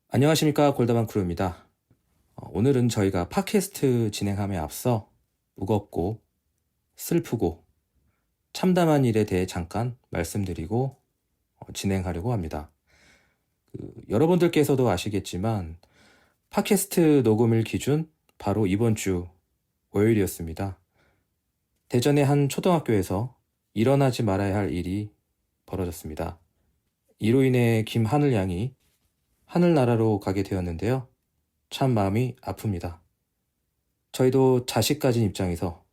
안녕하십니까, 골다방 크루입니다. 오늘은 저희가 팟캐스트 진행함에 앞서 무겁고 슬프고 참담한 일에 대해 잠깐 말씀드리고 진행하려고 합니다. 여러분들께서도 아시겠지만 팟캐스트 녹음일 기준 바로 이번 주 월요일이었습니다. 대전의 한 초등학교에서 일어나지 말아야 할 일이 벌어졌습니다. 이로 인해 김하늘 양이 하늘나라로 가게 되었는데요. 참 마음이 아픕니다. 저희도 자식 가진 입장에서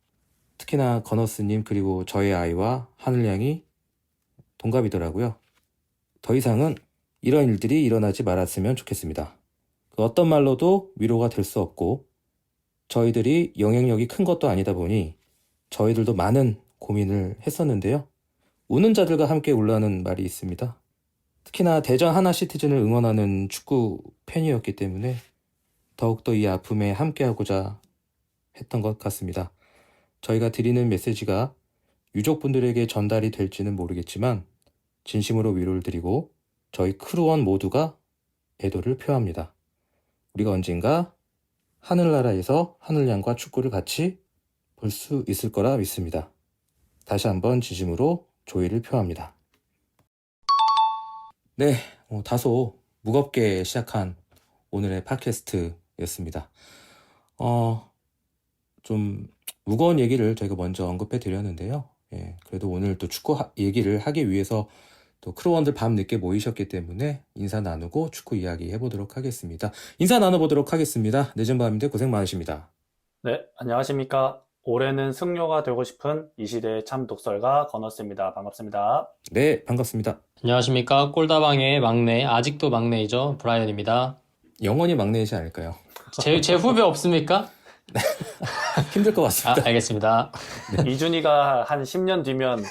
특히나 건어스님 그리고 저의 아이와 하늘 양이 동갑이더라고요. 더 이상은 이런 일들이 일어나지 말았으면 좋겠습니다. 그 어떤 말로도 위로가 될 수 없고 저희들이 영향력이 큰 것도 아니다 보니 저희들도 많은 고민을 했었는데요. 우는 자들과 함께 울라는 말이 있습니다. 특히나 대전 하나 시티즌을 응원하는 축구 팬이었기 때문에 더욱더 이 아픔에 함께하고자 했던 것 같습니다. 저희가 드리는 메시지가 유족분들에게 전달이 될지는 모르겠지만 진심으로 위로를 드리고 저희 크루원 모두가 애도를 표합니다. 우리가 언젠가 하늘나라에서 하늘양과 축구를 같이 볼 수 있을 거라 믿습니다. 다시 한번 진심으로 조의를 표합니다. 네, 다소 무겁게 시작한 오늘의 팟캐스트였습니다. 좀 무거운 얘기를 저희가 먼저 언급해 드렸는데요. 그래도 오늘 또 축구 얘기를 하기 위해서 또 크루원들 밤늦게 모이셨기 때문에 인사 나누고 축구 이야기 해보도록 하겠습니다. 인사 나눠보도록 하겠습니다. 늦은 밤인데 고생 많으십니다. 네, 안녕하십니까. 올해는 승려가 되고 싶은 이 시대의 참 독설가 건어스입니다. 반갑습니다. 네, 반갑습니다. 안녕하십니까. 꼴다방의 막내, 아직도 막내이죠. 브라이언입니다. 영원히 막내이지 않을까요? 제 후배 없습니까? 힘들 것 같습니다. 알겠습니다. 이준이가 한 10년 뒤면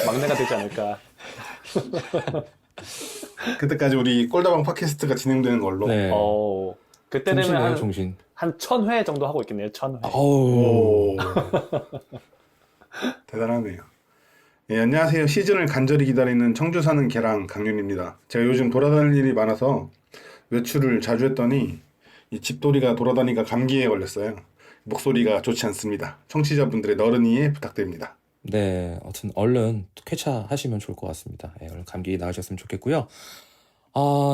막내가 되지 않을까. 그때까지 우리 꼴다방 팟캐스트가 진행되는 걸로. 네. 그때 되면 종신이에요, 종신. 한 1000회 정도 하고 있겠네요. 1000회. 어우. 오. 대단하네요. 예, 안녕하세요. 시즌을 간절히 기다리는 청주 사는 개랑 강윤입니다. 제가 요즘 돌아다닐 일이 많아서 외출을 자주 했더니 이 집돌이가 돌아다니까 감기에 걸렸어요. 목소리가 좋지 않습니다. 청취자분들의 너른 이해 부탁드립니다. 네, 아무튼 얼른 쾌차하시면 좋을 것 같습니다. 얼른 감기 나으셨으면 좋겠고요.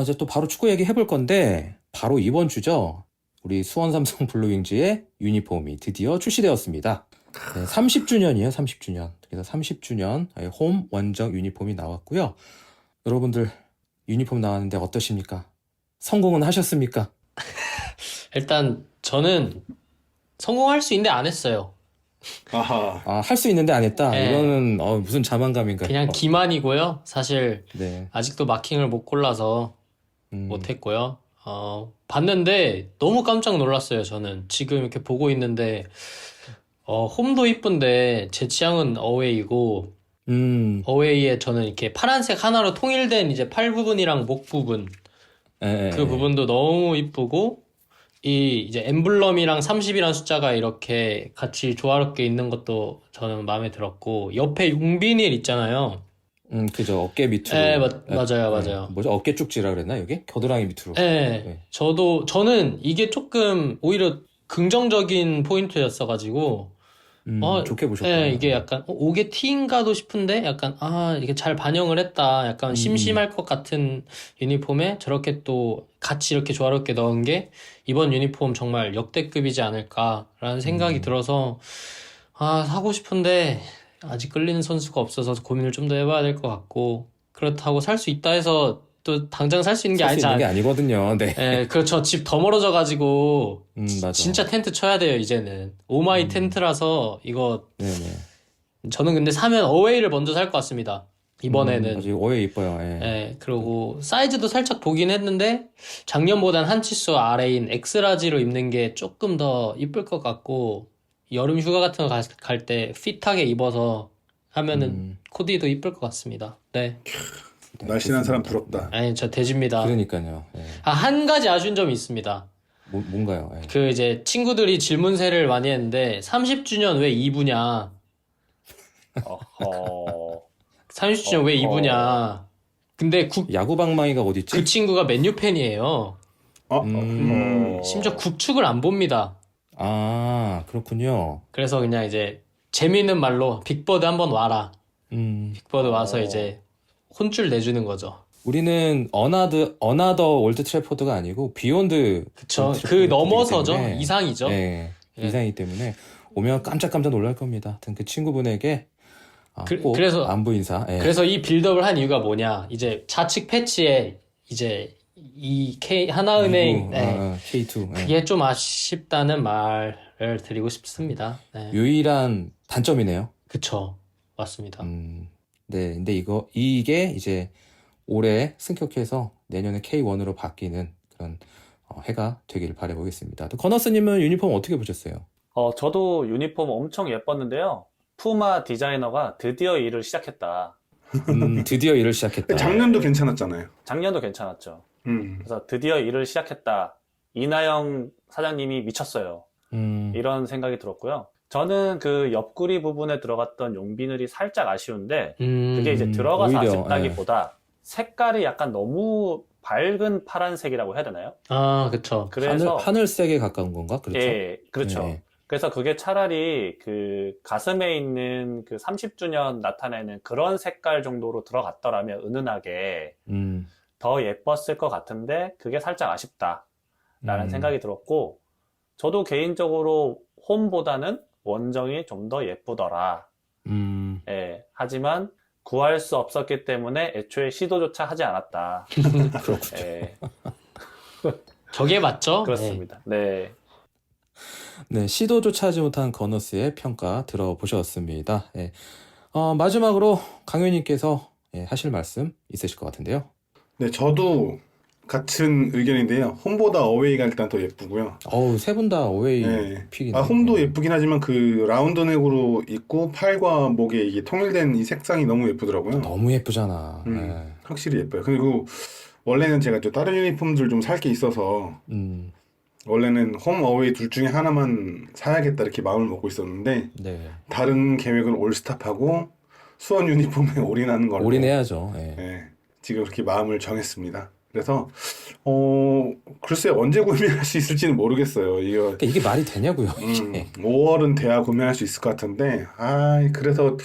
이제 또 바로 축구 얘기 해볼 건데 바로 이번 주죠. 우리 수원 삼성 블루윙즈의 유니폼이 드디어 출시되었습니다. 네, 30주년이에요, 30주년. 그래서 30주년 홈 원정 유니폼이 나왔고요. 여러분들 유니폼 나왔는데 어떠십니까? 성공은 하셨습니까? 일단 저는 성공할 수 있는데 안 했어요. 아하. 할 수 있는데 안 했다? 네. 이거는 무슨 자만감인가요? 그냥 기만이고요. 사실 네. 아직도 마킹을 못 골라서 음, 못 했고요. 봤는데 너무 깜짝 놀랐어요. 저는 지금 이렇게 보고 있는데 홈도 이쁜데 제 취향은 어웨이고 어웨이에 저는 이렇게 파란색 하나로 통일된 이제 팔 부분이랑 목 부분 그 부분도 너무 이쁘고 이 이제 엠블럼이랑 30이란 숫자가 이렇게 같이 조화롭게 있는 것도 저는 마음에 들었고 옆에 용비닐 있잖아요. 그죠. 어깨 밑으로. 네, 맞아요. 뭐죠? 어깨 쭉지라 그랬나, 여기? 겨드랑이 밑으로. 네, 네. 저는 이게 조금 오히려 긍정적인 포인트였어가지고 좋게 보셨구나. 네, 이게 약간 이게 T인가도 싶은데 약간 이게 잘 반영을 했다. 약간 심심할 것 같은 유니폼에 저렇게 또 같이 이렇게 조화롭게 넣은 게 이번 유니폼 정말 역대급이지 않을까라는 생각이 들어서 사고 싶은데 아직 끌리는 선수가 없어서 고민을 좀 더 해봐야 될 것 같고 그렇다고 살 수 있다 해서 또 당장 살 수 있는 게 쓸 수 아니지 있는 게 아니거든요. 네. 네, 그렇죠. 집 더 멀어져가지고 맞아. 진짜 텐트 쳐야 돼요, 이제는. 오마이 텐트라서 이거 네네. 저는 근데 사면 어웨이를 먼저 살 것 같습니다. 이번에는. 아주 오해 이뻐요. 예. 네, 그리고 사이즈도 살짝 보긴 했는데 작년보단 한 치수 아래인 엑스라지로 입는 게 조금 더 이쁠 것 같고 여름 휴가 같은 거 갈 때 핏하게 입어서 하면은 코디도 이쁠 것 같습니다. 네. 날씬한 사람 부럽다. 아니, 저 대지입니다. 그러니까요. 예. 한 가지 아쉬운 점이 있습니다. 뭔가요? 예. 그 이제 친구들이 질문세를 많이 했는데 30주년 왜 2부냐? 어허. 30주년 왜 2부냐? 근데 야구 방망이가 어디 있지? 그 친구가 맨유 팬이에요. 심지어 국축을 안 봅니다. 아, 그렇군요. 그래서 그냥 이제 재미있는 말로 빅버드 한번 와라. 빅버드 와서 이제 혼쭐 내주는 거죠. 우리는 어나더 올드 트래포드가 아니고 비욘드 그쵸. 올드 그 트래포드이기 넘어서죠. 때문에, 이상이죠. 네, 예. 이상이기 때문에 오면 깜짝깜짝 놀랄 겁니다. 하여튼 그 친구분에게 꼭 그래서 안부 인사. 예. 그래서 이 빌드업을 한 이유가 뭐냐? 이제 좌측 패치에 이제 이 하나은행 K2. 예. 그게 좀 아쉽다는 말을 드리고 싶습니다. 네. 유일한 단점이네요. 그쵸. 맞습니다. 네, 근데 이게 이제 올해 승격해서 내년에 K1으로 바뀌는 그런 해가 되기를 바라보겠습니다. 또 커너스님은 유니폼 어떻게 보셨어요? 저도 유니폼 엄청 예뻤는데요. 푸마 디자이너가 드디어 일을 시작했다. 드디어 일을 시작했다. 작년도 괜찮았잖아요. 작년도 괜찮았죠. 음. 그래서 드디어 일을 시작했다. 이나영 사장님이 미쳤어요. 이런 생각이 들었고요. 저는 그 옆구리 부분에 들어갔던 용비늘이 살짝 아쉬운데 그게 이제 들어가서 오히려, 아쉽다기보다 색깔이 약간 너무 밝은 파란색이라고 해야 되나요? 아, 그쵸. 그래서 하늘색에 가까운 건가? 그렇죠. 예, 그렇죠. 네. 그래서 그게 차라리 그 가슴에 있는 그 30주년 나타내는 그런 색깔 정도로 들어갔더라면 은은하게 더 예뻤을 것 같은데 그게 살짝 아쉽다라는 생각이 들었고 저도 개인적으로 홈보다는 원정이 좀 더 예쁘더라. 예, 하지만 구할 수 없었기 때문에 애초에 시도조차 하지 않았다. 그렇군요. 예, 저게 맞죠? 그렇습니다. 네. 네, 시도조차 하지 못한 거너스의 평가 들어보셨습니다. 예. 마지막으로 강효님께서 하실 말씀 있으실 것 같은데요. 네, 저도 같은 의견인데요. 홈보다 어웨이가 일단 더 예쁘고요. 세 분 다 어웨이 네. 픽이네요. 홈도 예쁘긴 하지만 그 라운드 넥으로 입고 팔과 목에 이게 통일된 이 색상이 너무 예쁘더라고요. 너무 예쁘잖아. 확실히 예뻐요. 그리고 원래는 제가 또 다른 유니폼들 좀 살 게 있어서 원래는 홈 어웨이 둘 중에 하나만 사야겠다 이렇게 마음을 먹고 있었는데 네. 다른 계획은 올스탑하고 수원 유니폼에 올인하는 걸로 올인해야죠. 지금 그렇게 마음을 정했습니다. 그래서 글쎄 언제 구매할 수 있을지는 모르겠어요. 그러니까 이게 말이 되냐고요. 5월은 돼야 구매할 수 있을 것 같은데 그래서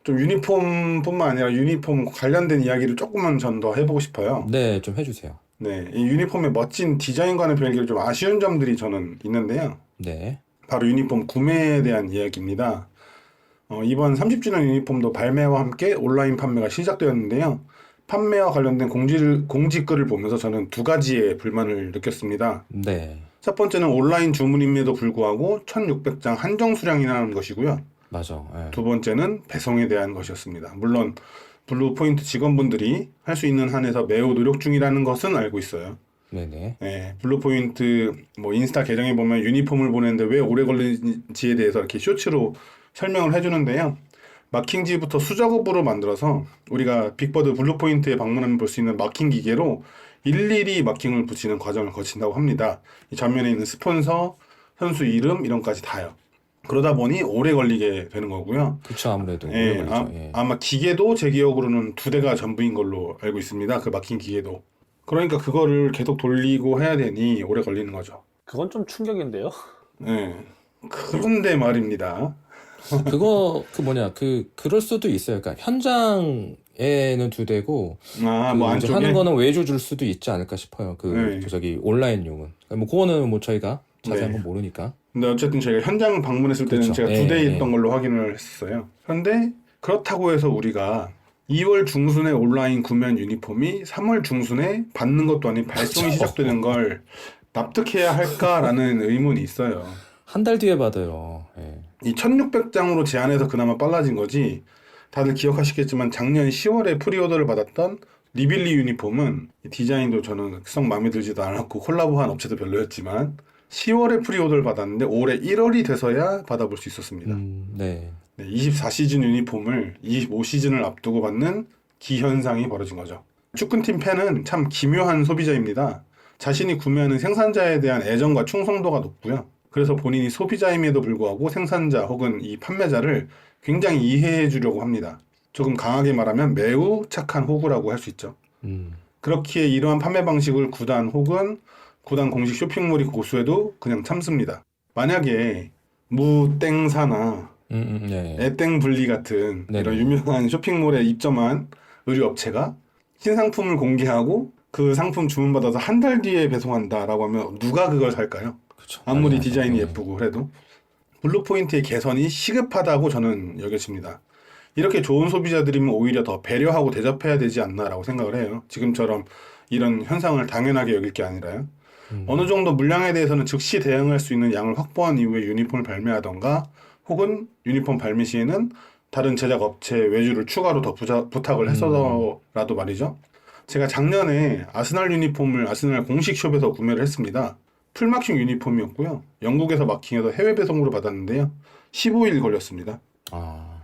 좀 유니폼뿐만 아니라 유니폼 관련된 이야기를 조금만 전 더 해보고 싶어요. 네, 좀 해주세요. 네, 이 유니폼의 멋진 디자인과는 별개로 좀 아쉬운 점들이 저는 있는데요. 네. 바로 유니폼 구매에 대한 이야기입니다. 이번 30주년 유니폼도 발매와 함께 온라인 판매가 시작되었는데요. 판매와 관련된 공지글을 보면서 저는 두 가지의 불만을 느꼈습니다. 네. 첫 번째는 온라인 주문임에도 불구하고 1600장 한정 수량이라는 것이고요. 맞아. 두 번째는 배송에 대한 것이었습니다. 물론 블루포인트 직원분들이 할 수 있는 한에서 매우 노력 중이라는 것은 알고 있어요. 네네. 네, 블루포인트 인스타 계정에 보면 유니폼을 보내는데 왜 오래 걸리는지에 대해서 이렇게 쇼츠로 설명을 해주는데요. 마킹지부터 수작업으로 만들어서 우리가 빅버드 블루포인트에 방문하면 볼 수 있는 마킹 기계로 일일이 마킹을 붙이는 과정을 거친다고 합니다. 이 전면에 있는 스폰서, 선수 이름 이런 것까지 다요. 그러다 보니 오래 걸리게 되는 거고요. 그쵸, 아무래도. 예, 오래 걸리죠. 아마 기계도 제 기억으로는 2대가 전부인 걸로 알고 있습니다. 그 마킹 기계도. 그러니까 그거를 계속 돌리고 해야 되니 오래 걸리는 거죠. 그건 좀 충격인데요. 네. 그런데 말입니다. 그럴 수도 있어요. 그러니까 현장에는 2대고, 안쪽에? 하는 거는 외주 줄 수도 있지 않을까 싶어요. 온라인용은. 그거는 저희가 자세한 네. 건 모르니까. 근데 어쨌든 저희가 현장 방문했을 때는 그렇죠. 제가 2대 있던 걸로 확인을 했었어요. 그런데 그렇다고 해서 우리가 2월 중순에 온라인 구매한 유니폼이 3월 중순에 받는 것도 아닌 발송이 시작되는 걸 납득해야 할까라는 의문이 있어요. 한 달 뒤에 받아요. 예. 이 1600장으로 제한해서 그나마 빨라진 거지. 다들 기억하시겠지만 작년 10월에 프리오더를 받았던 리빌리 유니폼은 디자인도 저는 썩 마음에 들지도 않았고 콜라보한 업체도 별로였지만 10월에 프리오더를 받았는데 올해 1월이 돼서야 받아볼 수 있었습니다. 네. 24시즌 유니폼을 25시즌을 앞두고 받는 기현상이 벌어진 거죠. 축구팀 팬은 참 기묘한 소비자입니다. 자신이 구매하는 생산자에 대한 애정과 충성도가 높고요. 그래서 본인이 소비자임에도 불구하고 생산자 혹은 이 판매자를 굉장히 이해해 주려고 합니다. 조금 강하게 말하면 매우 착한 호구라고 할 수 있죠. 그렇기에 이러한 판매 방식을 구단 혹은 구단 공식 쇼핑몰이 고수해도 그냥 참습니다. 만약에 무땡사나 네. 애땡블리 같은 네네. 이런 유명한 쇼핑몰에 입점한 의류업체가 신상품을 공개하고 그 상품 주문받아서 한 달 뒤에 배송한다라고 하면 누가 그걸 살까요? 그쵸. 아무리 맞아요. 디자인이 네. 예쁘고 그래도. 블루포인트의 개선이 시급하다고 저는 여겨집니다. 이렇게 좋은 소비자들이면 오히려 더 배려하고 대접해야 되지 않나라고 생각을 해요. 지금처럼 이런 현상을 당연하게 여길 게 아니라요. 어느 정도 물량에 대해서는 즉시 대응할 수 있는 양을 확보한 이후에 유니폼을 발매하던가 혹은 유니폼 발매 시에는 다른 제작 업체 외주를 추가로 더 부탁을 했어서라도 말이죠. 제가 작년에 아스날 유니폼을 아스날 공식 숍에서 구매를 했습니다. 풀마킹 유니폼이었고요. 영국에서 마킹해서 해외 배송으로 받았는데요. 15일 걸렸습니다. 아,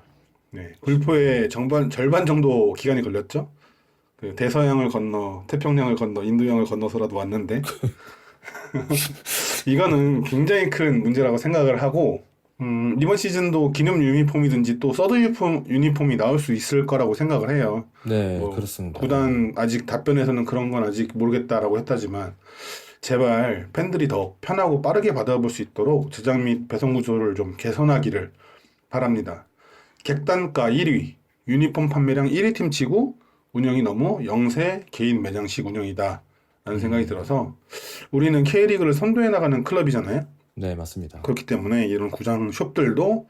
네, 불포의 절반 정도 기간이 걸렸죠. 그 대서양을 건너, 태평양을 건너, 인도양을 건너서라도 왔는데 이거는 굉장히 큰 문제라고 생각을 하고 이번 시즌도 기념 유니폼이든지 또 서드 유니폼이 나올 수 있을 거라고 생각을 해요. 네, 뭐 그렇습니다. 구단 아직 답변에서는 그런 건 아직 모르겠다라고 했다지만 제발 팬들이 더 편하고 빠르게 받아볼 수 있도록 제작 및 배송 구조를 좀 개선하기를 바랍니다. 객단가 1위, 유니폼 판매량 1위 팀 치고 운영이 너무 영세 개인 매장식 운영이다 라는 생각이 들어서 우리는 K리그를 선도해 나가는 클럽이잖아요. 네, 맞습니다. 그렇기 때문에 이런 구장 숍들도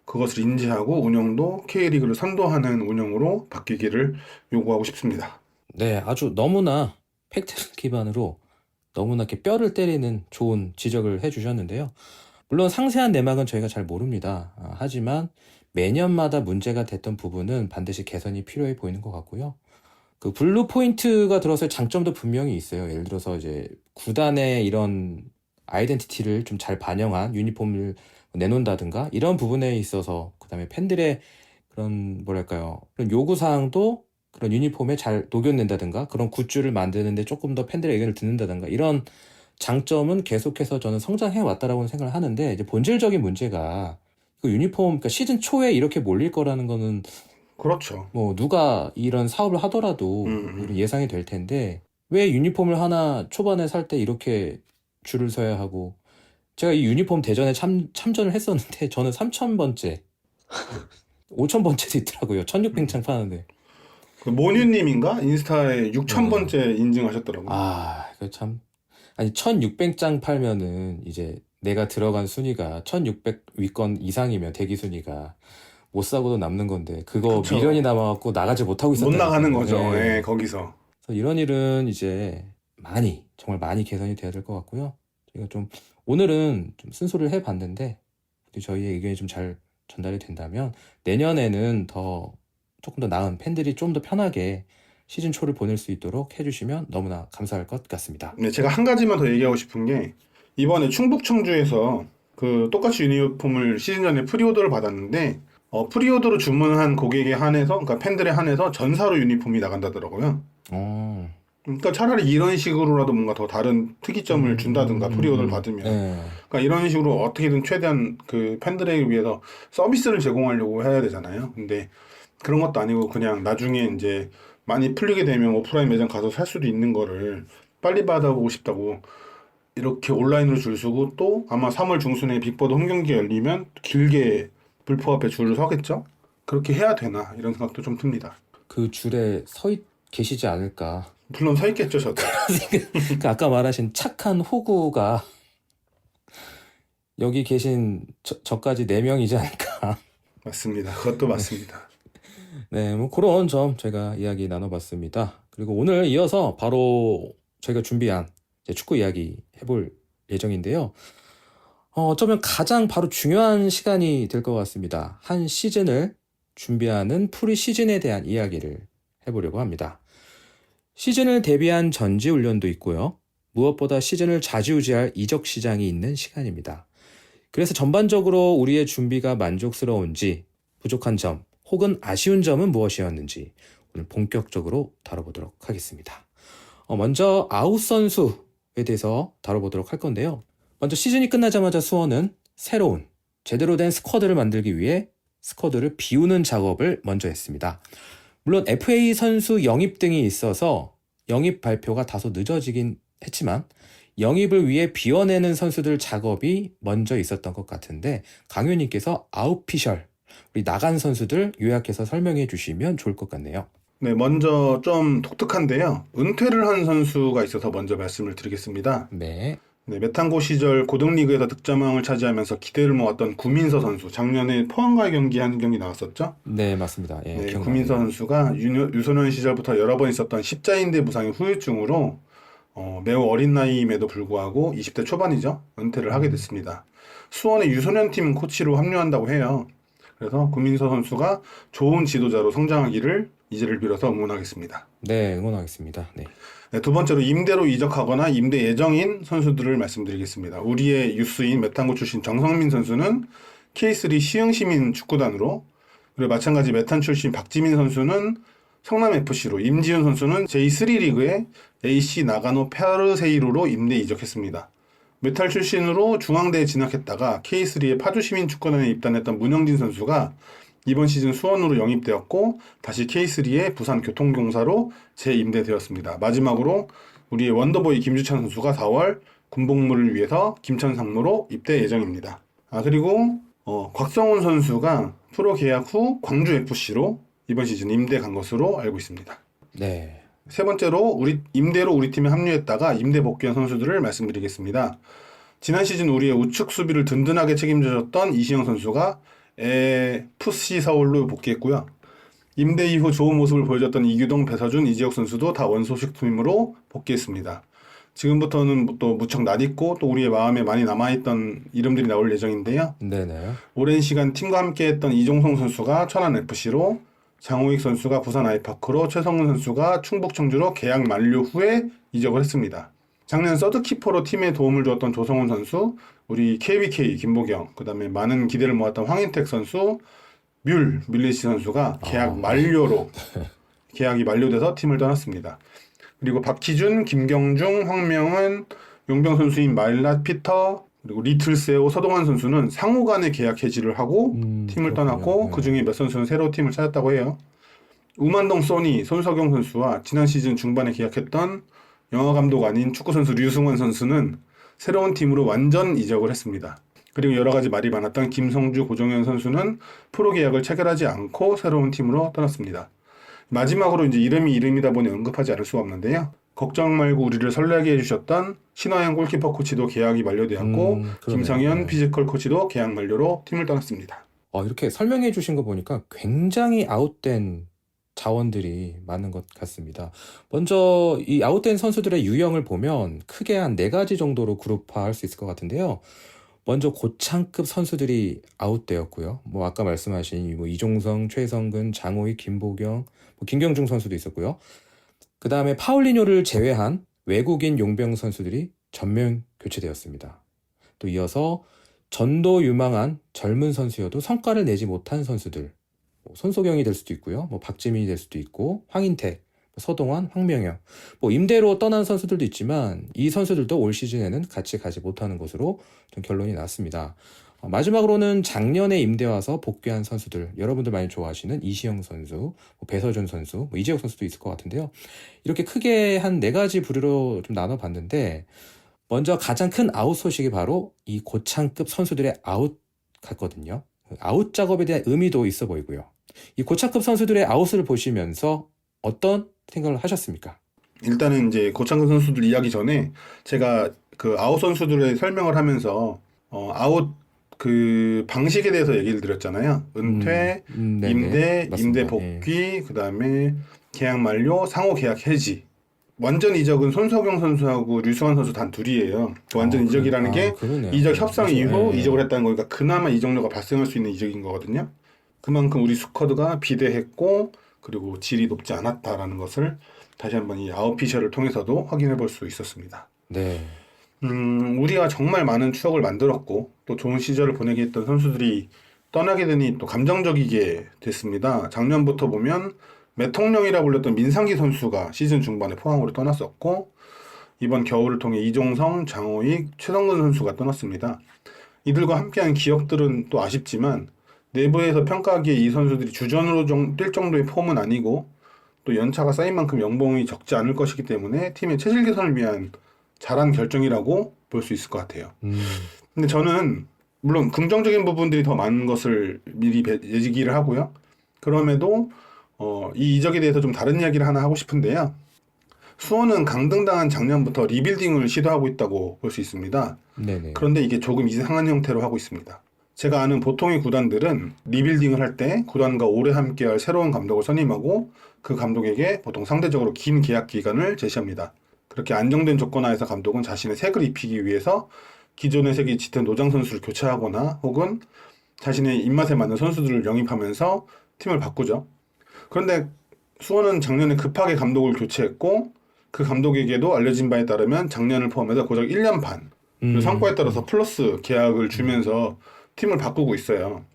그것을 인지하고 운영도 K리그를 선도하는 운영으로 바뀌기를 요구하고 싶습니다. 네, 아주 너무나 팩트 기반으로 너무나 이렇게 뼈를 때리는 좋은 지적을 해주셨는데요. 물론 상세한 내막은 저희가 잘 모릅니다. 하지만 매년마다 문제가 됐던 부분은 반드시 개선이 필요해 보이는 것 같고요. 그 블루 포인트가 들어서의 장점도 분명히 있어요. 예를 들어서 이제 구단의 이런 아이덴티티를 좀 잘 반영한 유니폼을 내놓는다든가 이런 부분에 있어서 그다음에 팬들의 그런 뭐랄까요 그런 요구사항도 그런 유니폼에 잘 녹여낸다든가 그런 굿즈를 만드는데 조금 더 팬들의 의견을 듣는다든가 이런 장점은 계속해서 저는 성장해 왔다라고 생각을 하는데 이제 본질적인 문제가 그 유니폼 그러니까 시즌 초에 이렇게 몰릴 거라는 거는 그렇죠. 뭐 누가 이런 사업을 하더라도 예상이 될 텐데 왜 유니폼을 하나 초반에 살 때 이렇게 줄을 서야 하고 제가 이 유니폼 대전에 참전을 했었는데 저는 3,000번째 5,000번째도 있더라고요. 1,600장 파는데 그 모뉴님인가? 인스타에 6,000번째 인증하셨더라고요. 아, 그 참. 아니, 1,600장 팔면은 이제 내가 들어간 순위가 1,600 위권 이상이면 대기 순위가 못 사고도 남는 건데 그거 그쵸. 미련이 남아갖고 나가지 못하고 못 있었다. 나가는 거죠. 네, 거기서. 그래서 이런 일은 이제 정말 많이 개선이 돼야 될 것 같고요. 저희가 좀 오늘은 좀 쓴소리를 해봤는데 저희의 의견이 좀 잘 전달이 된다면 내년에는 조금 더 나은 팬들이 좀 더 편하게 시즌 초를 보낼 수 있도록 해주시면 너무나 감사할 것 같습니다. 네, 제가 한 가지만 더 얘기하고 싶은 게 이번에 충북 청주에서 그 똑같이 유니폼을 시즌 전에 프리오더를 받았는데 프리오더로 주문한 고객에 한해서 그러니까 팬들에 한해서 전사로 유니폼이 나간다더라고요. 그러니까 차라리 이런 식으로라도 뭔가 더 다른 특이점을 준다든가 프리오더를 받으면 네. 그러니까 이런 식으로 어떻게든 최대한 그 팬들에게 위해서 서비스를 제공하려고 해야 되잖아요. 근데 그런 것도 아니고 그냥 나중에 이제 많이 풀리게 되면 오프라인 매장 가서 살 수도 있는 거를 빨리 받아보고 싶다고 이렇게 온라인으로 줄 서고 또 아마 3월 중순에 빅버드 홈경기 열리면 길게 불포 앞에 줄을 서겠죠? 그렇게 해야 되나 이런 생각도 좀 듭니다. 그 줄에 계시지 않을까. 물론 서 있겠죠, 저도. 그 아까 말하신 착한 호구가 여기 계신 저까지 4명이지 않을까. 맞습니다. 그것도 맞습니다. 네, 뭐 그런 점 저희가 이야기 나눠봤습니다. 그리고 오늘 이어서 바로 저희가 준비한 이제 축구 이야기 해볼 예정인데요. 어쩌면 가장 바로 중요한 시간이 될 것 같습니다. 한 시즌을 준비하는 프리 시즌에 대한 이야기를 해보려고 합니다. 시즌을 대비한 전지훈련도 있고요. 무엇보다 시즌을 좌지우지할 이적 시장이 있는 시간입니다. 그래서 전반적으로 우리의 준비가 만족스러운지 부족한 점 혹은 아쉬운 점은 무엇이었는지 오늘 본격적으로 다뤄보도록 하겠습니다. 먼저 아웃 선수에 대해서 다뤄보도록 할 건데요. 먼저 시즌이 끝나자마자 수원은 새로운 제대로 된 스쿼드를 만들기 위해 스쿼드를 비우는 작업을 먼저 했습니다. 물론 FA 선수 영입 등이 있어서 영입 발표가 다소 늦어지긴 했지만 영입을 위해 비워내는 선수들 작업이 먼저 있었던 것 같은데 강효님께서 아웃피셜, 우리 나간 선수들 요약해서 설명해 주시면 좋을 것 같네요. 네, 먼저 좀 독특한데요. 은퇴를 한 선수가 있어서 먼저 말씀을 드리겠습니다. 네. 네, 메탄고 시절 고등리그에서 득점왕을 차지하면서 기대를 모았던 구민서 선수. 작년에 포항과의 한 경기 나왔었죠? 네, 맞습니다. 예, 네, 기억나네요. 구민서 선수가 유소년 시절부터 여러 번 있었던 십자인대 부상의 후유증으로 매우 어린 나이임에도 불구하고 20대 초반이죠. 은퇴를 하게 됐습니다. 수원의 유소년팀 코치로 합류한다고 해요. 그래서 구민서 선수가 좋은 지도자로 성장하기를 이제를 빌어서 응원하겠습니다. 네, 응원하겠습니다. 네. 네, 두 번째로 임대로 이적하거나 임대 예정인 선수들을 말씀드리겠습니다. 우리의 유스인 메탄고 출신 정성민 선수는 K3 시흥시민 축구단으로, 그리고 마찬가지 메탄 출신 박지민 선수는 성남FC로, 임지훈 선수는 제3 리그의 AC 나가노 페르세이로로 임대 이적했습니다. 메탈 출신으로 중앙대에 진학했다가 K3의 파주시민 축구단에 입단했던 문영진 선수가 이번 시즌 수원으로 영입되었고 다시 K3의 부산교통공사로 재임대되었습니다. 마지막으로 우리의 원더보이 김주찬 선수가 4월 군복무를 위해서 김천상무로 입대 예정입니다. 그리고 곽성훈 선수가 프로 계약 후 광주FC로 이번 시즌 임대 간 것으로 알고 있습니다. 네. 세 번째로 임대로 우리 팀에 합류했다가 임대 복귀한 선수들을 말씀드리겠습니다. 지난 시즌 우리의 우측 수비를 든든하게 책임져줬던 이시영 선수가 FC 서울로 복귀했고요. 임대 이후 좋은 모습을 보여줬던 이규동, 배서준, 이지혁 선수도 다 원소식 팀으로 복귀했습니다. 지금부터는 또 무척 낯익고 또 우리의 마음에 많이 남아있던 이름들이 나올 예정인데요. 네네. 오랜 시간 팀과 함께했던 이종성 선수가 천안FC로, 장호익 선수가 부산 아이파크로, 최성훈 선수가 충북 청주로 계약 만료 후에 이적을 했습니다. 작년 서드키퍼로 팀에 도움을 주었던 조성훈 선수, 우리 KBK 김보경, 그 다음에 많은 기대를 모았던 황인택 선수, 밀리시 선수가 계약 만료로 계약이 만료돼서 팀을 떠났습니다. 그리고 박희준, 김경중, 황명은, 용병 선수인 마일랏 피터, 그리고 리틀세오, 서동환 선수는 상호 간의 계약 해지를 하고 팀을 떠났고 네. 그 중에 몇 선수는 새로 팀을 찾았다고 해요. 우만동 소니, 손석영 선수와 지난 시즌 중반에 계약했던 영화감독 아닌 축구선수 류승원 선수는 새로운 팀으로 완전 이적을 했습니다. 그리고 여러 가지 말이 많았던 김성주, 고정현 선수는 프로 계약을 체결하지 않고 새로운 팀으로 떠났습니다. 마지막으로 이제 이름이다 보니 언급하지 않을 수가 없는데요. 걱정 말고 우리를 설레게 해주셨던 신화영 골키퍼 코치도 계약이 만료되었고 김성현 피지컬 코치도 계약 만료로 팀을 떠났습니다. 이렇게 설명해 주신 거 보니까 굉장히 아웃된 자원들이 많은 것 같습니다. 먼저 이 아웃된 선수들의 유형을 보면 크게 한 4가지 정도로 그룹화할 수 있을 것 같은데요. 먼저 고창급 선수들이 아웃되었고요. 아까 말씀하신 이종성, 최성근, 장호익, 김보경, 김경중 선수도 있었고요. 그 다음에 파울리뇨를 제외한 외국인 용병 선수들이 전면 교체되었습니다. 또 이어서 전도 유망한 젊은 선수여도 성과를 내지 못한 선수들, 손소경이 될 수도 있고요. 박지민이 될 수도 있고, 황인택, 서동환, 황명영, 임대로 떠난 선수들도 있지만 이 선수들도 올 시즌에는 같이 가지 못하는 것으로 좀 결론이 났습니다. 마지막으로는 작년에 임대 와서 복귀한 선수들, 여러분들 많이 좋아하시는 이시영 선수, 배서준 선수, 이재혁 선수도 있을 것 같은데요. 이렇게 크게 한 4가지 부류로 좀 나눠봤는데 먼저 가장 큰 아웃 소식이 바로 이 고창급 선수들의 아웃 같거든요. 아웃 작업에 대한 의미도 있어 보이고요. 이 고창급 선수들의 아웃을 보시면서 어떤 생각을 하셨습니까? 일단은 이제 고창급 선수들 이야기 전에 제가 그 아웃 선수들의 설명을 하면서 아웃 그 방식에 대해서 얘기를 드렸잖아요. 은퇴, 임대, 맞습니다. 임대 복귀, 그 다음에 계약 만료, 상호 계약 해지. 완전 이적은 손석영 선수하고 류승환 선수 단 둘이에요. 완전 이적이라는 게 그러네요. 이적 협상 이후 네. 이적을 했다는 거니까 그나마 이적료가 발생할 수 있는 이적인 거거든요. 그만큼 우리 스쿼드가 비대했고 그리고 질이 높지 않았다라는 것을 다시 한번 이 아웃피셜을 통해서도 확인해 볼 수 있었습니다. 네. 우리가 정말 많은 추억을 만들었고 또 좋은 시절을 보내게 했던 선수들이 떠나게 되니 또 감정적이게 됐습니다. 작년부터 보면 매통령이라 불렸던 민상기 선수가 시즌 중반에 포항으로 떠났었고 이번 겨울을 통해 이종성, 장호익, 최성근 선수가 떠났습니다. 이들과 함께한 기억들은 또 아쉽지만 내부에서 평가하기에 이 선수들이 주전으로 뛸 정도의 폼은 아니고 또 연차가 쌓인 만큼 연봉이 적지 않을 것이기 때문에 팀의 체질 개선을 위한 잘한 결정이라고 볼 수 있을 것 같아요. 근데 저는 물론 긍정적인 부분들이 더 많은 것을 미리 예기를 하고요. 그럼에도 이 이적에 대해서 좀 다른 이야기를 하나 하고 싶은데요. 수원은 강등당한 작년부터 리빌딩을 시도하고 있다고 볼 수 있습니다. 네네. 그런데 이게 조금 이상한 형태로 하고 있습니다. 제가 아는 보통의 구단들은 리빌딩을 할 때 구단과 오래 함께할 새로운 감독을 선임하고 그 감독에게 보통 상대적으로 긴 계약 기간을 제시합니다. 그렇게 안정된 조건 하에서 감독은 자신의 색을 입히기 위해서 기존의 색이 짙은 노장 선수를 교체하거나 혹은 자신의 입맛에 맞는 선수들을 영입하면서 팀을 바꾸죠. 그런데 수원은 작년에 급하게 감독을 교체했고 그 감독에게도 알려진 바에 따르면 작년을 포함해서 고작 1년 반 그 성과에 따라서 플러스 계약을 주면서 팀을 바꾸고 있어요.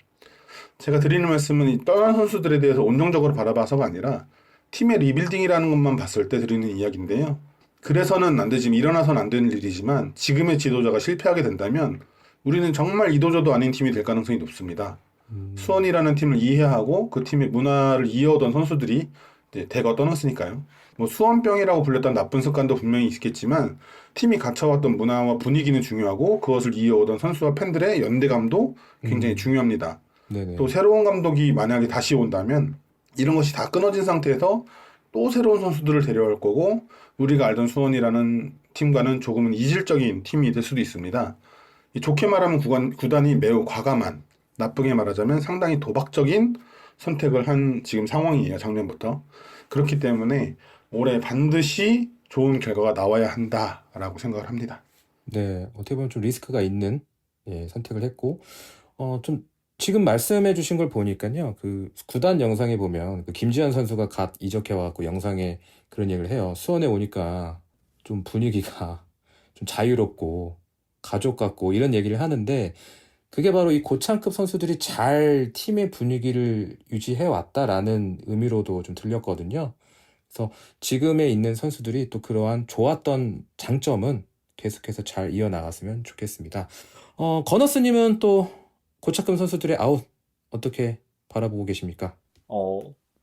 제가 드리는 말씀은 이 떠난 선수들에 대해서 온정적으로 바라봐서가 아니라 팀의 리빌딩이라는 것만 봤을 때 드리는 이야기인데요. 그래서는 안 되지만 일어나서는 안 되는 일이지만 지금의 지도자가 실패하게 된다면 우리는 정말 이도저도 아닌 팀이 될 가능성이 높습니다. 수원이라는 팀을 이해하고 그 팀의 문화를 이어오던 선수들이 이제 대거 떠났으니까요. 뭐 수원병이라고 불렸던 나쁜 습관도 분명히 있겠지만 팀이 갖춰왔던 문화와 분위기는 중요하고 그것을 이어오던 선수와 팬들의 연대감도 굉장히 중요합니다. 네네. 또 새로운 감독이 만약에 다시 온다면 이런 것이 다 끊어진 상태에서 또 새로운 선수들을 데려올 거고 우리가 알던 수원이라는 팀과는 조금은 이질적인 팀이 될 수도 있습니다. 좋게 말하면 구단이 매우 과감한, 나쁘게 말하자면 상당히 도박적인 선택을 한 지금 상황이에요. 작년부터. 그렇기 때문에 올해 반드시 좋은 결과가 나와야 한다라고 생각을 합니다. 네, 어떻게 보면 좀 리스크가 있는 선택을 했고, 좀 지금 말씀해 주신 걸 보니까요, 그 구단 영상에 보면 그 김지현 선수가 갓 이적해 와갖고 영상에 그런 얘기를 해요. 수원에 오니까 좀 분위기가 좀 자유롭고 가족 같고 이런 얘기를 하는데 그게 바로 이 고창급 선수들이 잘 팀의 분위기를 유지해 왔다라는 의미로도 좀 들렸거든요. 그래서 지금에 있는 선수들이 또 그러한 좋았던 장점은 계속해서 잘 이어나갔으면 좋겠습니다. 건어스님은 또 고착금 선수들의 아웃 어떻게 바라보고 계십니까?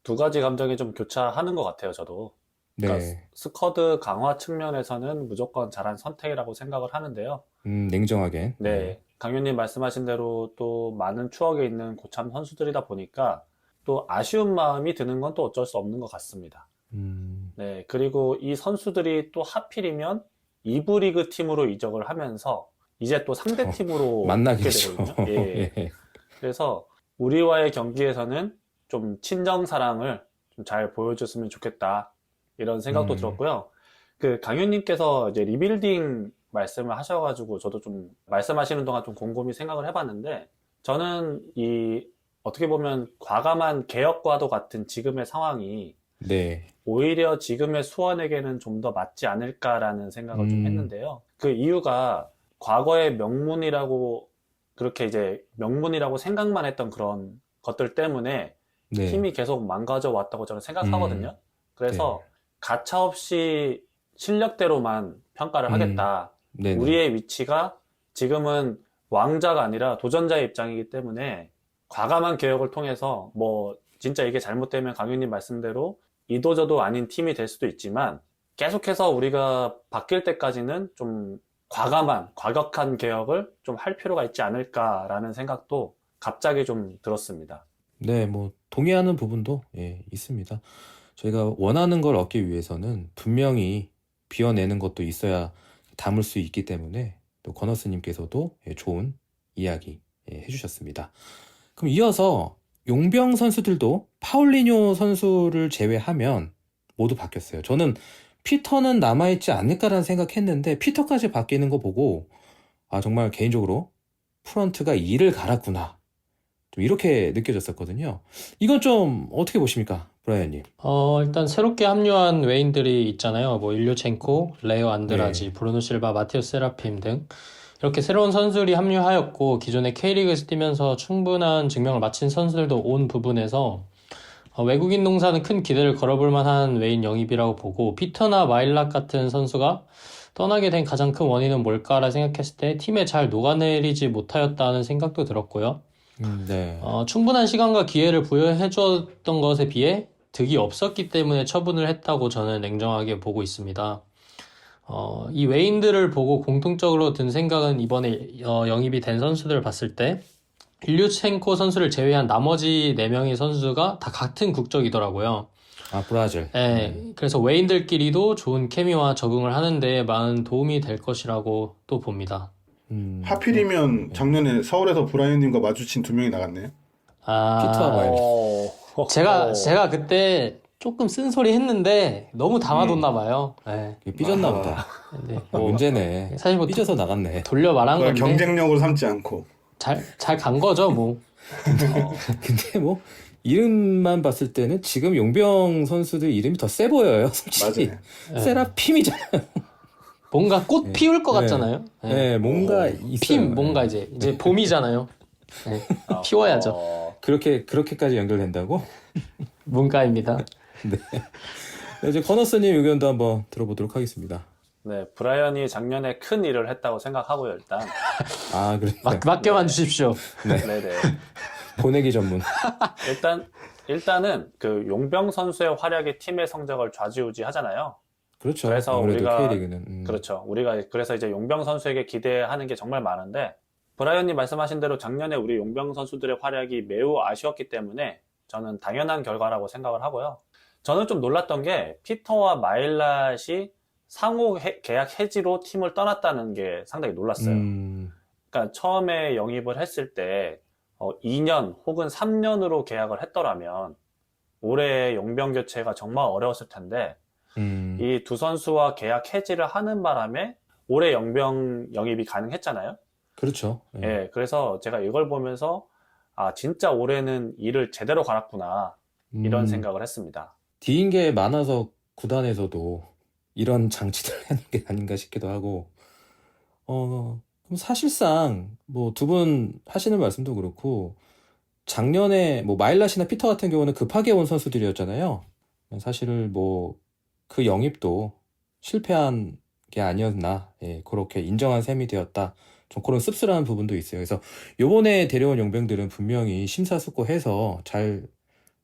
두 가지 감정이 좀 교차하는 것 같아요, 저도. 그러니까 네, 스쿼드 강화 측면에서는 무조건 잘한 선택이라고 생각을 하는데요. 냉정하게. 네, 강윤님 말씀하신 대로 또 많은 추억에 있는 고참 선수들이다 보니까 또 아쉬운 마음이 드는 건 또 어쩔 수 없는 것 같습니다. 네, 그리고 이 선수들이 또 하필이면 2부 리그 팀으로 이적을 하면서 이제 또 상대 팀으로 만나게 붙게 되죠. 되거든요. 예. 예. 그래서 우리와의 경기에서는 좀 친정사랑을 좀 잘 보여줬으면 좋겠다. 이런 생각도 들었고요. 그 강윤님께서 이제 리빌딩 말씀을 하셔가지고 저도 좀 말씀하시는 동안 좀 곰곰이 생각을 해봤는데 저는 이 어떻게 보면 과감한 개혁과도 같은 지금의 상황이 네. 오히려 지금의 수원에게는 좀 더 맞지 않을까라는 생각을 좀 했는데요. 그 이유가 과거의 명문이라고 그렇게 이제 명문이라고 생각만 했던 그런 것들 때문에 네. 팀이 계속 망가져 왔다고 저는 생각하거든요. 그래서 가차없이 실력대로만 평가를 하겠다. 네네. 우리의 위치가 지금은 왕자가 아니라 도전자의 입장이기 때문에 과감한 개혁을 통해서 뭐 진짜 이게 잘못되면 강윤님 말씀대로 이도저도 아닌 팀이 될 수도 있지만 계속해서 우리가 바뀔 때까지는 좀 과격한 개혁을 좀 할 필요가 있지 않을까라는 생각도 갑자기 좀 들었습니다. 네, 뭐 동의하는 부분도 있습니다. 저희가 원하는 걸 얻기 위해서는 분명히 비워내는 것도 있어야 담을 수 있기 때문에 또 건어스님께서도 좋은 이야기 해주셨습니다. 그럼 이어서 용병 선수들도 파울리뇨 선수를 제외하면 모두 바뀌었어요. 저는 피터는 남아있지 않을까라는 생각했는데 피터까지 바뀌는 거 보고 정말 개인적으로 프런트가 이를 갈았구나. 좀 이렇게 느껴졌었거든요. 이건 좀 어떻게 보십니까, 브라이언님? 일단 새롭게 합류한 외인들이 있잖아요. 뭐 일류첸코, 레오 안드라지, 브루노 실바, 마티오 세라핌 등 이렇게 새로운 선수들이 합류하였고 기존에 K리그에서 뛰면서 충분한 증명을 마친 선수들도 온 부분에서 외국인 농사는 큰 기대를 걸어볼 만한 외인 영입이라고 보고 피터나 마일락 같은 선수가 떠나게 된 가장 큰 원인은 뭘까라 생각했을 때 팀에 잘 녹아내리지 못하였다는 생각도 들었고요. 네. 충분한 시간과 기회를 부여해줬던 것에 비해 득이 없었기 때문에 처분을 했다고 저는 냉정하게 보고 있습니다. 이 외인들을 보고 공통적으로 든 생각은 이번에 영입이 된 선수들을 봤을 때 일류첸코 선수를 제외한 나머지 4명의 선수가 다 같은 국적이더라고요. 아, 브라질. 네, 그래서 외인들끼리도 좋은 케미와 적응을 하는데 많은 도움이 될 것이라고 또 봅니다. 하필이면 작년에 서울에서 브라이언님과 마주친 2명이 나갔네요. 피터와 마일리. 제가 그때 조금 쓴소리 했는데 너무 담아뒀나 봐요. 네. 삐졌나 보다. 네, 아, 문제네. 사실 뭐 삐져서 나갔네. 돌려 말한 그걸 건데 경쟁력으로 삼지 않고. 잘 간 거죠, 뭐. 근데 뭐 이름만 봤을 때는 지금 용병 선수들 이름이 더 세 보여요, 솔직히. 맞아요. 세라핌이잖아요. 뭔가 꽃 피울 것 네. 같잖아요. 네. 네, 뭔가 있어요. 뭔가 이제 봄이잖아요. 네. 피워야죠. 그렇게까지 연결된다고? 문과입니다. 네, 이제 커너스님 의견도 한번 들어보도록 하겠습니다. 네, 브라이언이 작년에 큰 일을 했다고 생각하고요, 일단. 아, 그래. 맡겨만 주십시오. 네네. 보내기 전문. 일단은 그 용병 선수의 활약이 팀의 성적을 좌지우지 하잖아요. 그렇죠. 그래서 아무래도 우리가 K리그는. 그렇죠. 우리가 그래서 이제 용병 선수에게 기대하는 게 정말 많은데 브라이언님 말씀하신 대로 작년에 우리 용병 선수들의 활약이 매우 아쉬웠기 때문에 저는 당연한 결과라고 생각을 하고요. 저는 좀 놀랐던 게 피터와 마일랏이 상호 계약 해지로 팀을 떠났다는 게 상당히 놀랐어요. 그러니까 처음에 영입을 했을 때 2년 혹은 3년으로 계약을 했더라면 올해 용병 교체가 정말 어려웠을 텐데 이 두 선수와 계약 해지를 하는 바람에 올해 용병 영입이 가능했잖아요. 그렇죠. 예, 그래서 제가 이걸 보면서 아 진짜 올해는 일을 제대로 갈았구나 이런 생각을 했습니다. 뒤인 게 많아서 구단에서도 이런 장치들을 하는 게 아닌가 싶기도 하고, 그럼 사실상 뭐 두 분 하시는 말씀도 그렇고 작년에 뭐 마일랏이나 피터 같은 경우는 급하게 온 선수들이었잖아요. 사실은 뭐 그 영입도 실패한 게 아니었나, 예, 그렇게 인정한 셈이 되었다. 좀 그런 씁쓸한 부분도 있어요. 그래서 요번에 데려온 용병들은 분명히 심사숙고해서 잘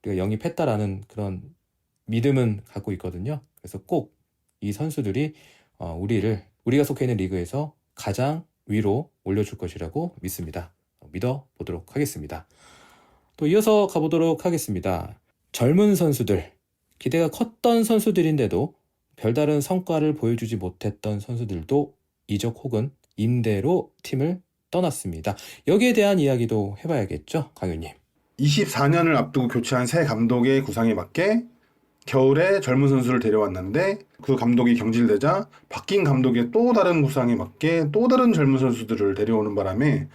우리가 영입했다라는 그런 믿음은 갖고 있거든요. 그래서 꼭 이 선수들이 우리가 속해 있는 리그에서 가장 위로 올려줄 것이라고 믿습니다. 믿어보도록 하겠습니다. 또 이어서 가보도록 하겠습니다. 젊은 선수들, 기대가 컸던 선수들인데도 별다른 성과를 보여주지 못했던 선수들도 이적 혹은 임대로 팀을 떠났습니다. 여기에 대한 이야기도 해봐야겠죠, 강윤님. 24년을 앞두고 교체한 새 감독의 구상에 맞게 겨울에 젊은 선수를 데려왔는데 그 감독이 경질되자 바뀐 감독의 또 다른 구상에 맞게 또 다른 젊은 선수들을 데려오는 바람에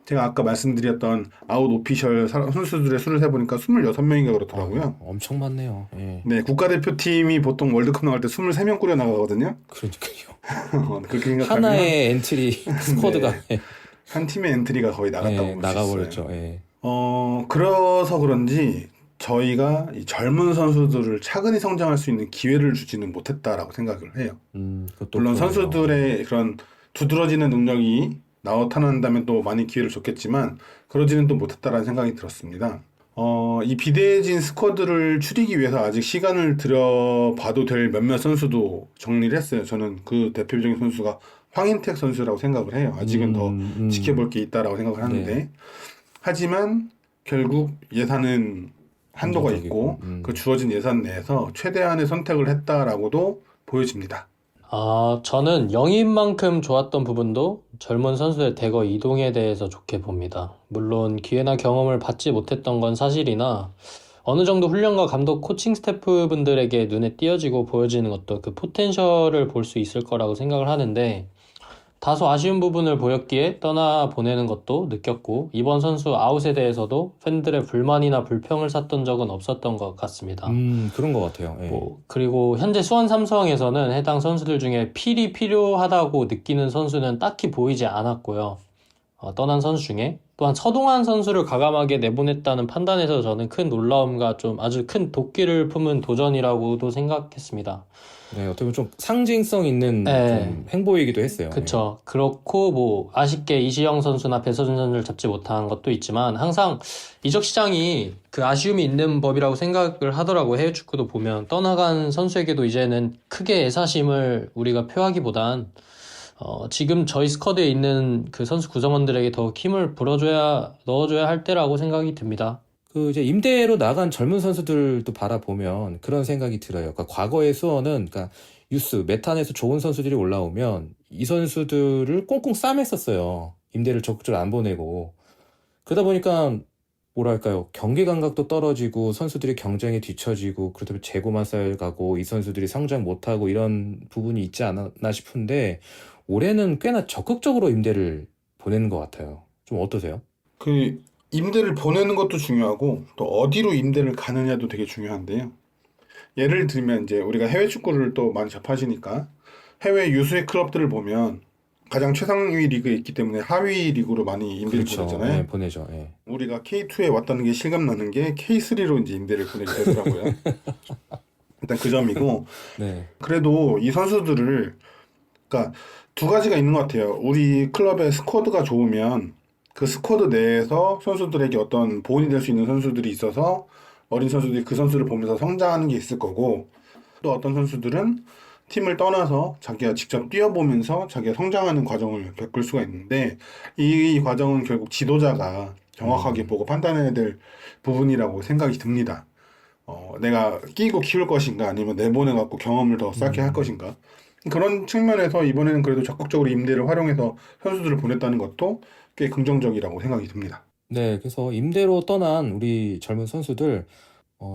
제가 아까 말씀드렸던 아웃 오피셜 선수들의 수를 세보니까 26명인가 그렇더라고요. 엄청 많네요. 예. 네, 국가대표팀이 보통 월드컵 나갈 때 23명 꾸려 나가거든요. 그러니까요. 그렇게 생각하면 하나의 엔트리 스쿼드가 한 팀의 엔트리가 거의 나갔다고 볼 수 있어요. 나가버렸죠. 예. 그래서 그런지 저희가 이 젊은 선수들을 차근히 성장할 수 있는 기회를 주지는 못했다라고 생각을 해요. 물론 선수들의 그런 두드러지는 능력이 나타난다면 또 많이 기회를 줬겠지만 그러지는 또 못했다라는 생각이 들었습니다. 이 비대해진 스쿼드를 추리기 위해서 아직 시간을 들여봐도 될 몇몇 선수도 정리를 했어요. 저는 그 대표적인 선수가 황인택 선수라고 생각을 해요. 아직은 더 지켜볼 게 있다라고 생각을 하는데 네. 하지만 결국 예산은 한도가 있고 그 주어진 예산 내에서 최대한의 선택을 했다라고도 보여집니다. 저는 영입만큼 좋았던 부분도 젊은 선수의 대거 이동에 대해서 좋게 봅니다. 물론 기회나 경험을 받지 못했던 건 사실이나 어느 정도 훈련과 감독, 코칭 스태프분들에게 눈에 띄어지고 보여지는 것도 그 포텐셜을 볼 수 있을 거라고 생각을 하는데 다소 아쉬운 부분을 보였기에 떠나보내는 것도 느꼈고 이번 선수 아웃에 대해서도 팬들의 불만이나 불평을 샀던 적은 없었던 것 같습니다. 그런 것 같아요. 예. 그리고 현재 수원 삼성에서는 해당 선수들 중에 필이 필요하다고 느끼는 선수는 딱히 보이지 않았고요. 떠난 선수 중에 또한 서동환 선수를 과감하게 내보냈다는 판단에서 저는 큰 놀라움과 좀 아주 큰 도끼를 품은 도전이라고도 생각했습니다. 네, 어떻게 보면 좀 상징성 있는 네. 좀 행보이기도 했어요. 그쵸. 그렇고 뭐 아쉽게 이시영 선수나 배서준 선수를 잡지 못한 것도 있지만 항상 이적 시장이 그 아쉬움이 있는 법이라고 생각을 하더라고요. 해외 축구도 보면 떠나간 선수에게도 이제는 크게 애사심을 우리가 표하기보단 지금 저희 스쿼드에 있는 그 선수 구성원들에게 더 힘을 넣어줘야 할 때라고 생각이 듭니다. 그 이제 임대로 나간 젊은 선수들도 바라보면 그런 생각이 들어요. 그러니까 과거의 수원은 그러니까 유스 메탄에서 좋은 선수들이 올라오면 이 선수들을 꽁꽁 싸맸었어요. 임대를 적극적으로 안 보내고 그러다 보니까 뭐랄까요, 경기 감각도 떨어지고 선수들이 경쟁에 뒤처지고 그러다 보면 재고만 쌓여가고 이 선수들이 성장 못하고 이런 부분이 있지 않았나 싶은데 올해는 꽤나 적극적으로 임대를 보내는 것 같아요. 좀 어떠세요? 그 임대를 보내는 것도 중요하고 또 어디로 임대를 가느냐도 되게 중요한데요. 예를 들면 이제 우리가 해외 축구를 또 많이 접하시니까 해외 유수의 클럽들을 보면 가장 최상위 리그에 있기 때문에 하위 리그로 많이 임대를 보내잖아요. 네, 보내죠. 예. 우리가 K2에 왔다는 게 실감나는 게 K3로 이제 임대를 보내게 되더라고요. 일단 그 점이고 네. 그래도 이 선수들을 그러니까 두 가지가 있는 것 같아요. 우리 클럽의 스쿼드가 좋으면 그 스쿼드 내에서 선수들에게 어떤 보온이 될 수 있는 선수들이 있어서 어린 선수들이 그 선수를 보면서 성장하는 게 있을 거고 또 어떤 선수들은 팀을 떠나서 자기가 직접 뛰어보면서 자기가 성장하는 과정을 겪을 수가 있는데 이 과정은 결국 지도자가 정확하게 보고 판단해야 될 부분이라고 생각이 듭니다. 내가 끼고 키울 것인가 아니면 내보내갖고 경험을 더 쌓게 할 것인가 그런 측면에서 이번에는 그래도 적극적으로 임대를 활용해서 선수들을 보냈다는 것도 꽤 긍정적이라고 생각이 듭니다. 네, 그래서 임대로 떠난 우리 젊은 선수들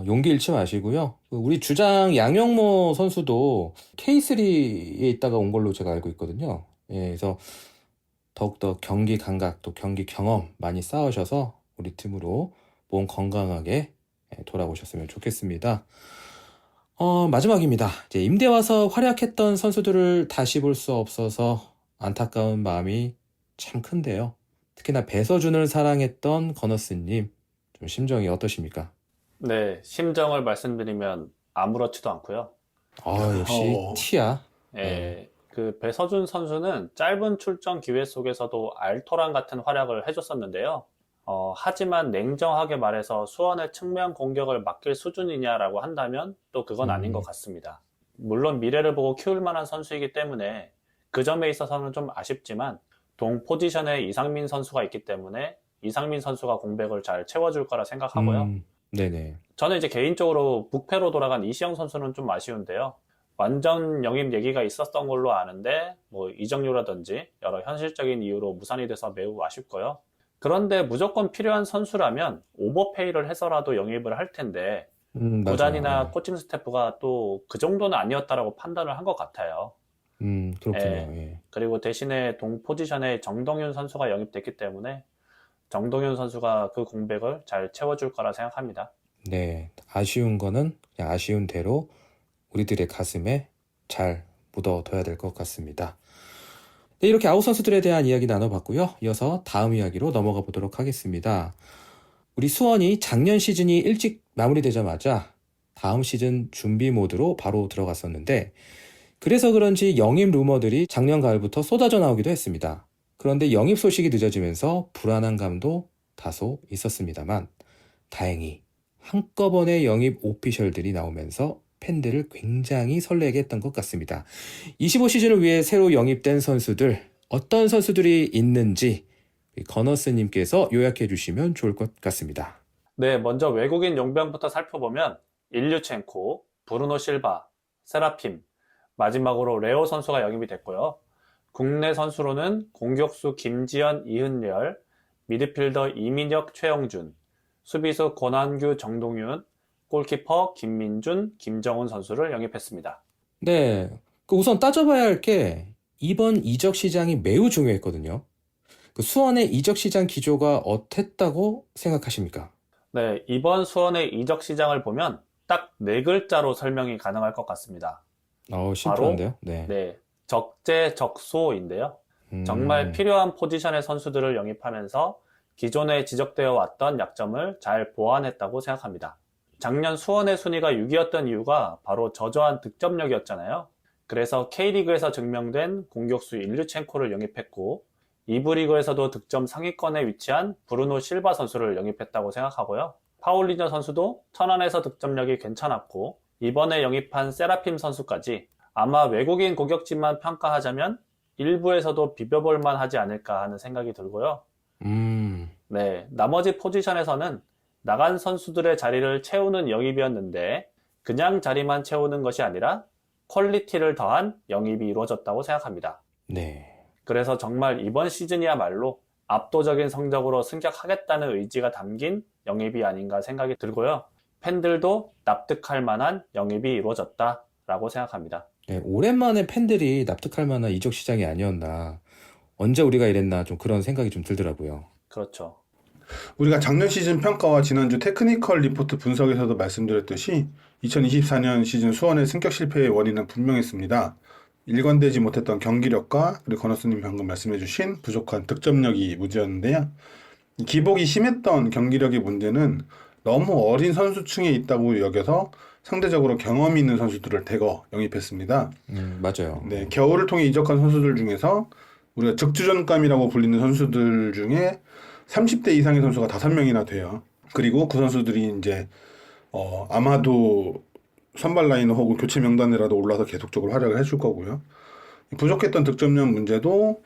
용기 잃지 마시고요. 우리 주장 양영모 선수도 K3에 있다가 온 걸로 제가 알고 있거든요. 예, 그래서 더욱더 경기 감각 또 경기 경험 많이 쌓으셔서 우리 팀으로 몸 건강하게 돌아오셨으면 좋겠습니다. 마지막입니다. 이제 임대 와서 활약했던 선수들을 다시 볼 수 없어서 안타까운 마음이 참 큰데요. 특히나 배서준을 사랑했던 건어스님, 좀 심정이 어떠십니까? 네, 심정을 말씀드리면 아무렇지도 않고요. 역시 티야. 예, 그 배서준 선수는 짧은 출전 기회 속에서도 알토란 같은 활약을 해줬었는데요. 하지만 냉정하게 말해서 수원의 측면 공격을 맡길 수준이냐라고 한다면 또 그건 아닌 것 같습니다. 물론 미래를 보고 키울 만한 선수이기 때문에 그 점에 있어서는 좀 아쉽지만 동 포지션에 이상민 선수가 있기 때문에 이상민 선수가 공백을 잘 채워줄 거라 생각하고요. 네네. 저는 이제 개인적으로 부패로 돌아간 이시영 선수는 좀 아쉬운데요. 완전 영입 얘기가 있었던 걸로 아는데 뭐 이적료라든지 여러 현실적인 이유로 무산이 돼서 매우 아쉽고요. 그런데 무조건 필요한 선수라면 오버페이를 해서라도 영입을 할 텐데 구단이나 맞아요. 코칭 스태프가 또 그 정도는 아니었다라고 판단을 한 것 같아요. 그렇군요. 예. 예. 그리고 대신에 동 포지션에 정동윤 선수가 영입됐기 때문에 정동윤 선수가 그 공백을 잘 채워줄 거라 생각합니다. 네, 아쉬운 거는 그냥 아쉬운 대로 우리들의 가슴에 잘 묻어둬야 될 것 같습니다. 네, 이렇게 아웃 선수들에 대한 이야기 나눠봤고요. 이어서 다음 이야기로 넘어가 보도록 하겠습니다. 우리 수원이 작년 시즌이 일찍 마무리되자마자 다음 시즌 준비 모드로 바로 들어갔었는데 그래서 그런지 영입 루머들이 작년 가을부터 쏟아져 나오기도 했습니다. 그런데 영입 소식이 늦어지면서 불안한 감도 다소 있었습니다만 다행히 한꺼번에 영입 오피셜들이 나오면서 팬들을 굉장히 설레게 했던 것 같습니다. 25시즌을 위해 새로 영입된 선수들, 어떤 선수들이 있는지 건어스님께서 요약해 주시면 좋을 것 같습니다. 네, 먼저 외국인 용병부터 살펴보면 일류첸코, 브루노 실바, 세라핌, 마지막으로 레오 선수가 영입이 됐고요. 국내 선수로는 공격수 김지현, 이흔열, 미드필더 이민혁, 최영준, 수비수 권한규, 정동윤, 골키퍼 김민준, 김정훈 선수를 영입했습니다. 네, 우선 따져봐야 할 게 이번 이적 시장이 매우 중요했거든요. 그 수원의 이적 시장 기조가 어땠다고 생각하십니까? 네, 이번 수원의 이적 시장을 보면 딱 네 글자로 설명이 가능할 것 같습니다. 심플한데요? 네. 네, 적재적소인데요. 정말 필요한 포지션의 선수들을 영입하면서 기존에 지적되어 왔던 약점을 잘 보완했다고 생각합니다. 작년 수원의 순위가 6위였던 이유가 바로 저조한 득점력이었잖아요. 그래서 K리그에서 증명된 공격수 일류첸코를 영입했고 2부 리그에서도 득점 상위권에 위치한 브루노 실바 선수를 영입했다고 생각하고요. 파울리뉴 선수도 천안에서 득점력이 괜찮았고 이번에 영입한 세라핌 선수까지 아마 외국인 공격진만 평가하자면 1부에서도 비벼볼만 하지 않을까 하는 생각이 들고요. 네, 나머지 포지션에서는 나간 선수들의 자리를 채우는 영입이었는데 그냥 자리만 채우는 것이 아니라 퀄리티를 더한 영입이 이루어졌다고 생각합니다. 네. 그래서 정말 이번 시즌이야말로 압도적인 성적으로 승격하겠다는 의지가 담긴 영입이 아닌가 생각이 들고요. 팬들도 납득할 만한 영입이 이루어졌다라고 생각합니다. 네, 오랜만에 팬들이 납득할 만한 이적 시장이 아니었나. 언제 우리가 이랬나 좀 그런 생각이 좀 들더라고요. 그렇죠. 우리가 작년 시즌 평가와 지난주 테크니컬 리포트 분석에서도 말씀드렸듯이 2024년 시즌 수원의 승격 실패의 원인은 분명했습니다. 일관되지 못했던 경기력과 그리고 건호스님 방금 말씀해주신 부족한 득점력이 문제였는데요. 기복이 심했던 경기력의 문제는 너무 어린 선수층에 있다고 여겨서 상대적으로 경험이 있는 선수들을 대거 영입했습니다. 맞아요. 네, 겨울을 통해 이적한 선수들 중에서 우리가 적주전감이라고 불리는 선수들 중에 30대 이상의 선수가 5명이나 돼요. 그리고 그 선수들이 이제 아마도 선발 라인업 혹은 교체 명단에라도 올라서 계속적으로 활약을 해줄 거고요. 부족했던 득점력 문제도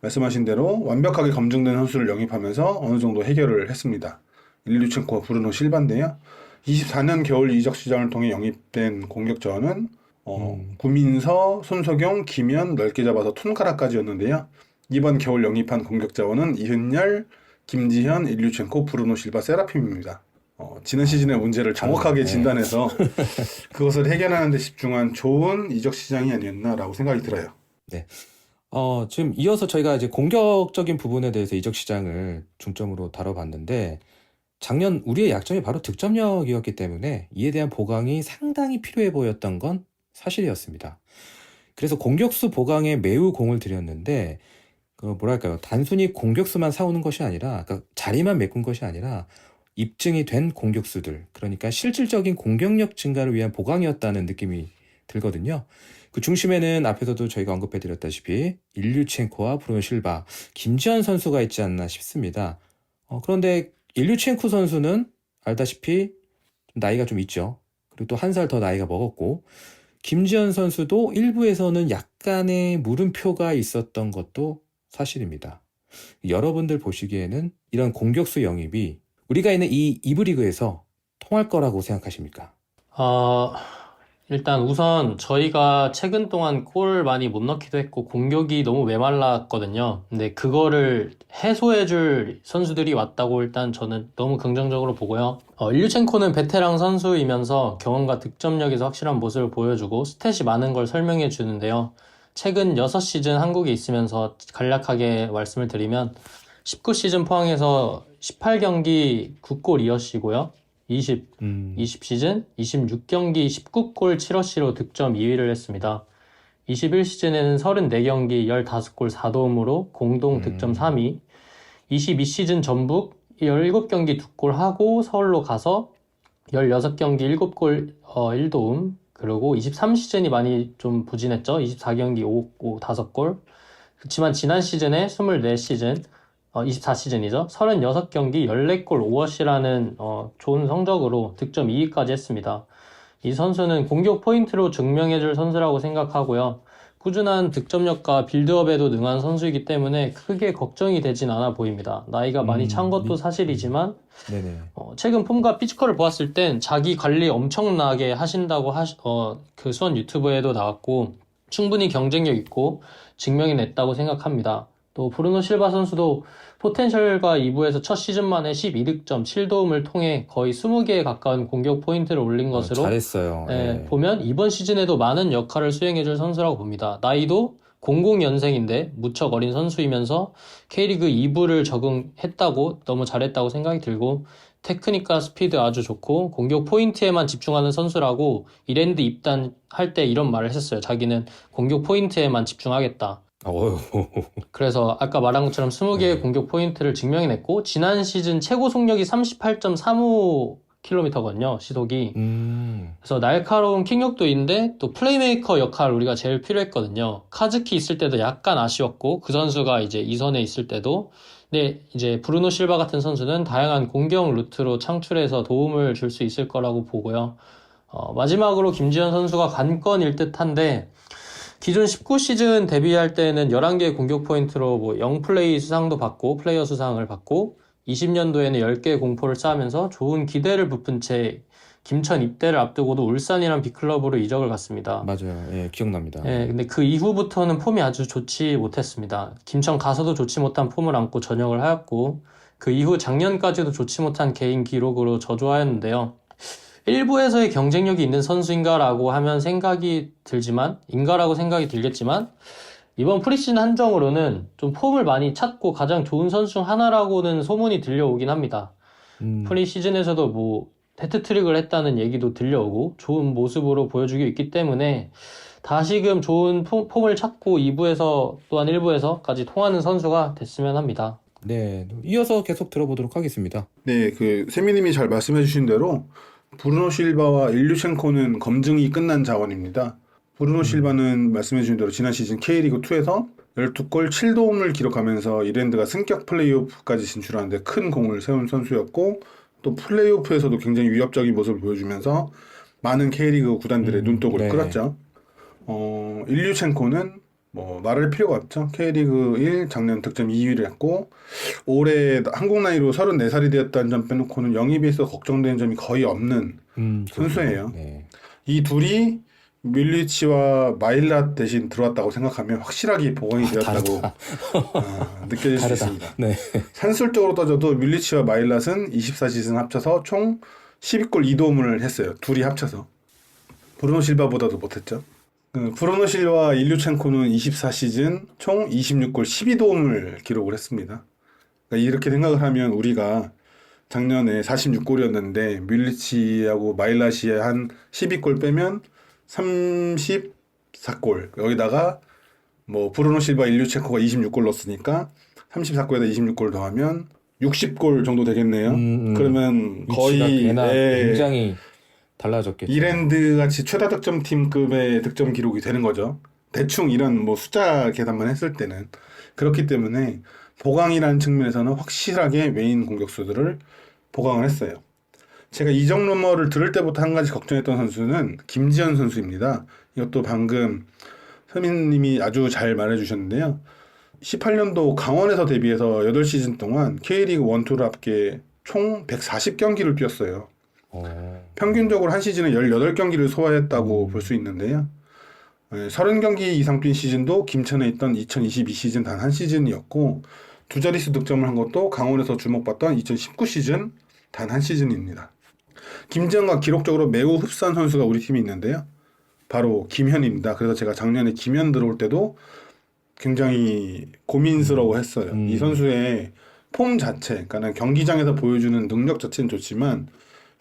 말씀하신 대로 완벽하게 검증된 선수를 영입하면서 어느 정도 해결을 했습니다. 일류첸코와 브루노 실바인데요. 24년 겨울 이적 시장을 통해 영입된 공격자는 구민서, 손석영, 김현 넓게 잡아서 툰카라까지였는데요. 이번 겨울 영입한 공격자원은 이흔열, 김지현, 일류첸코, 브루노 실바, 세라핌입니다. 지난 시즌의 문제를 정확하게 진단해서 그것을 해결하는 데 집중한 좋은 이적 시장이 아니었나라고 생각이 들어요. 네. 지금 이어서 저희가 이제 공격적인 부분에 대해서 이적 시장을 중점으로 다뤄봤는데 작년 우리의 약점이 바로 득점력이었기 때문에 이에 대한 보강이 상당히 필요해 보였던 건 사실이었습니다. 그래서 공격수 보강에 매우 공을 들였는데 뭐랄까요, 단순히 공격수만 사오는 것이 아니라 그러니까 자리만 메꾼 것이 아니라 입증이 된 공격수들, 그러니까 실질적인 공격력 증가를 위한 보강이었다는 느낌이 들거든요. 그 중심에는 앞에서도 저희가 언급해드렸다시피 일류첸코와 브루노 실바, 김지현 선수가 있지 않나 싶습니다. 그런데 일류첸코 선수는 알다시피 나이가 좀 있죠. 그리고 또 한 살 더 나이가 먹었고 김지현 선수도 일부에서는 약간의 물음표가 있었던 것도 사실입니다. 여러분들 보시기에는 이런 공격수 영입이 우리가 있는 이 2부 리그에서 통할 거라고 생각하십니까? 일단 우선 저희가 최근 동안 골 많이 못 넣기도 했고 공격이 너무 메말랐거든요. 근데 그거를 해소해줄 선수들이 왔다고 일단 저는 너무 긍정적으로 보고요. 일류첸코는 베테랑 선수이면서 경험과 득점력에서 확실한 모습을 보여주고 스탯이 많은 걸 설명해 주는데요. 최근 6시즌 한국에 있으면서 간략하게 말씀을 드리면 19시즌 포항에서 18경기 9골 2어시고요. 20시즌 26경기 19골 7어시로 득점 2위를 했습니다. 21시즌에는 34경기 15골 4도움으로 공동 득점 3위. 22시즌 전북 17경기 2골 하고 서울로 가서 16경기 7골 1도움. 그리고 23시즌이 많이 좀 부진했죠. 24경기 5골. 그렇지만 지난 시즌에 24시즌 24시즌이죠. 36경기 14골 5어시라는 좋은 성적으로 득점 2위까지 했습니다. 이 선수는 공격 포인트로 증명해줄 선수라고 생각하고요. 꾸준한 득점력과 빌드업에도 능한 선수이기 때문에 크게 걱정이 되진 않아 보입니다. 나이가 많이 찬 것도 사실이지만 최근 폼과 피지컬을 보았을 땐 자기 관리 엄청나게 하신다고 그 수원 유튜브에도 나왔고 충분히 경쟁력 있고 증명이 냈다고 생각합니다. 또 브루노 실바 선수도 포텐셜과 2부에서 첫 시즌 만에 12득점 7도움을 통해 거의 20개에 가까운 공격 포인트를 올린 것으로 잘했어요. 보면 이번 시즌에도 많은 역할을 수행해줄 선수라고 봅니다. 나이도 00년생인데 무척 어린 선수이면서 K리그 2부를 적응했다고 너무 잘했다고 생각이 들고 테크닉과 스피드 아주 좋고 공격 포인트에만 집중하는 선수라고 이랜드 입단할 때 이런 말을 했었어요. 자기는 공격 포인트에만 집중하겠다. 그래서 아까 말한 것처럼 20개의 공격 포인트를 증명해냈고 지난 시즌 최고 속력이 38.35km거든요. 시속이. 그래서 날카로운 킥력도 있는데 또 플레이메이커 역할 우리가 제일 필요했거든요. 카즈키 있을 때도 약간 아쉬웠고 그 선수가 이제 이선에 있을 때도. 근데 이제 브루노 실바 같은 선수는 다양한 공격 루트로 창출해서 도움을 줄 수 있을 거라고 보고요. 마지막으로 김지현 선수가 관건일 듯한데 기존 19시즌 데뷔할 때는 11개의 공격 포인트로 뭐 0플레이 수상도 받고 플레이어 수상을 받고 20년도에는 10개의 공포를 쌓으면서 좋은 기대를 부푼 채 김천 입대를 앞두고도 울산이란 빅클럽으로 이적을 갔습니다. 맞아요. 예, 기억납니다. 예, 근데 그 이후부터는 폼이 아주 좋지 못했습니다. 김천 가서도 좋지 못한 폼을 안고 전역을 하였고 그 이후 작년까지도 좋지 못한 개인 기록으로 저조하였는데요. 일부에서의 경쟁력이 있는 선수인가라고 하면 인가라고 생각이 들겠지만, 이번 프리시즌 한정으로는 좀 폼을 많이 찾고 가장 좋은 선수 중 하나라고는 소문이 들려오긴 합니다. 프리시즌에서도 뭐, 해트트릭을 했다는 얘기도 들려오고, 좋은 모습으로 보여주고 있기 때문에, 다시금 좋은 폼을 찾고 2부에서 또한 1부에서까지 통하는 선수가 됐으면 합니다. 네, 이어서 계속 들어보도록 하겠습니다. 네, 세미님이 잘 말씀해 주신 대로 브루노 실바와 일류첸코는 검증이 끝난 자원입니다. 브루노 실바는 말씀해 주신 대로 지난 시즌 K리그2에서 12골 7도움을 기록하면서 이랜드가 승격 플레이오프까지 진출하는데 큰 공을 세운 선수였고 또 플레이오프에서도 굉장히 위협적인 모습을 보여주면서 많은 K리그 구단들의 눈독을 네. 끌었죠. 일류첸코는 뭐 말할 필요가 없죠. K리그 1 작년 득점 2위를 했고 올해 한국 나이로 34살이 되었다는 점 빼놓고는 영입에 있어 걱정되는 점이 거의 없는 선수예요. 네. 이 둘이 밀리치와 마일라 대신 들어왔다고 생각하면 확실하게 보강이 되었다고 느껴질 수 다르다. 있습니다. 네. 산술적으로 따져도 밀리치와 마일랏은 24시즌 합쳐서 총 12골 2도움을 했어요. 둘이 합쳐서. 브루노 실바보다도 못했죠. 브루노 실바와 일류첸코는 24시즌 총 26골 12도움을 기록을 했습니다. 그러니까 이렇게 생각을 하면 우리가 작년에 46골이었는데 밀리치하고 마일라시에 한 12골 빼면 34골 여기다가 뭐 브루노 실바 일류첸코가 26골 넣었으니까 34골에다 26골 더하면 60골 정도 되겠네요. 그러면 거의 굉장히 달라졌겠죠. 이랜드 같이 최다 득점 팀급의 득점 기록이 되는 거죠. 대충 이런 뭐 숫자 계산만 했을 때는. 그렇기 때문에 보강이라는 측면에서는 확실하게 메인 공격수들을 보강을 했어요. 제가 이적 루머를 들을 때부터 한 가지 걱정했던 선수는 김지현 선수입니다. 이것도 방금 서민님이 아주 잘 말해주셨는데요. 18년도 강원에서 데뷔해서 8시즌 동안 K리그 1, 2를 합계 총 140경기를 뛰었어요. 평균적으로 한 시즌에 18경기를 소화했다고 볼 수 있는데요. 30경기 이상 뛴 시즌도 김천에 있던 2022 시즌 단 한 시즌이었고 두 자릿수 득점을 한 것도 강원에서 주목받던 2019 시즌 단 한 시즌입니다. 김지현과 기록적으로 매우 흡사한 선수가 우리 팀에 있는데요. 바로 김현입니다. 그래서 제가 작년에 김현 들어올 때도 굉장히 고민스러워했어요. 이 선수의 폼 자체, 그러니까 경기장에서 보여주는 능력 자체는 좋지만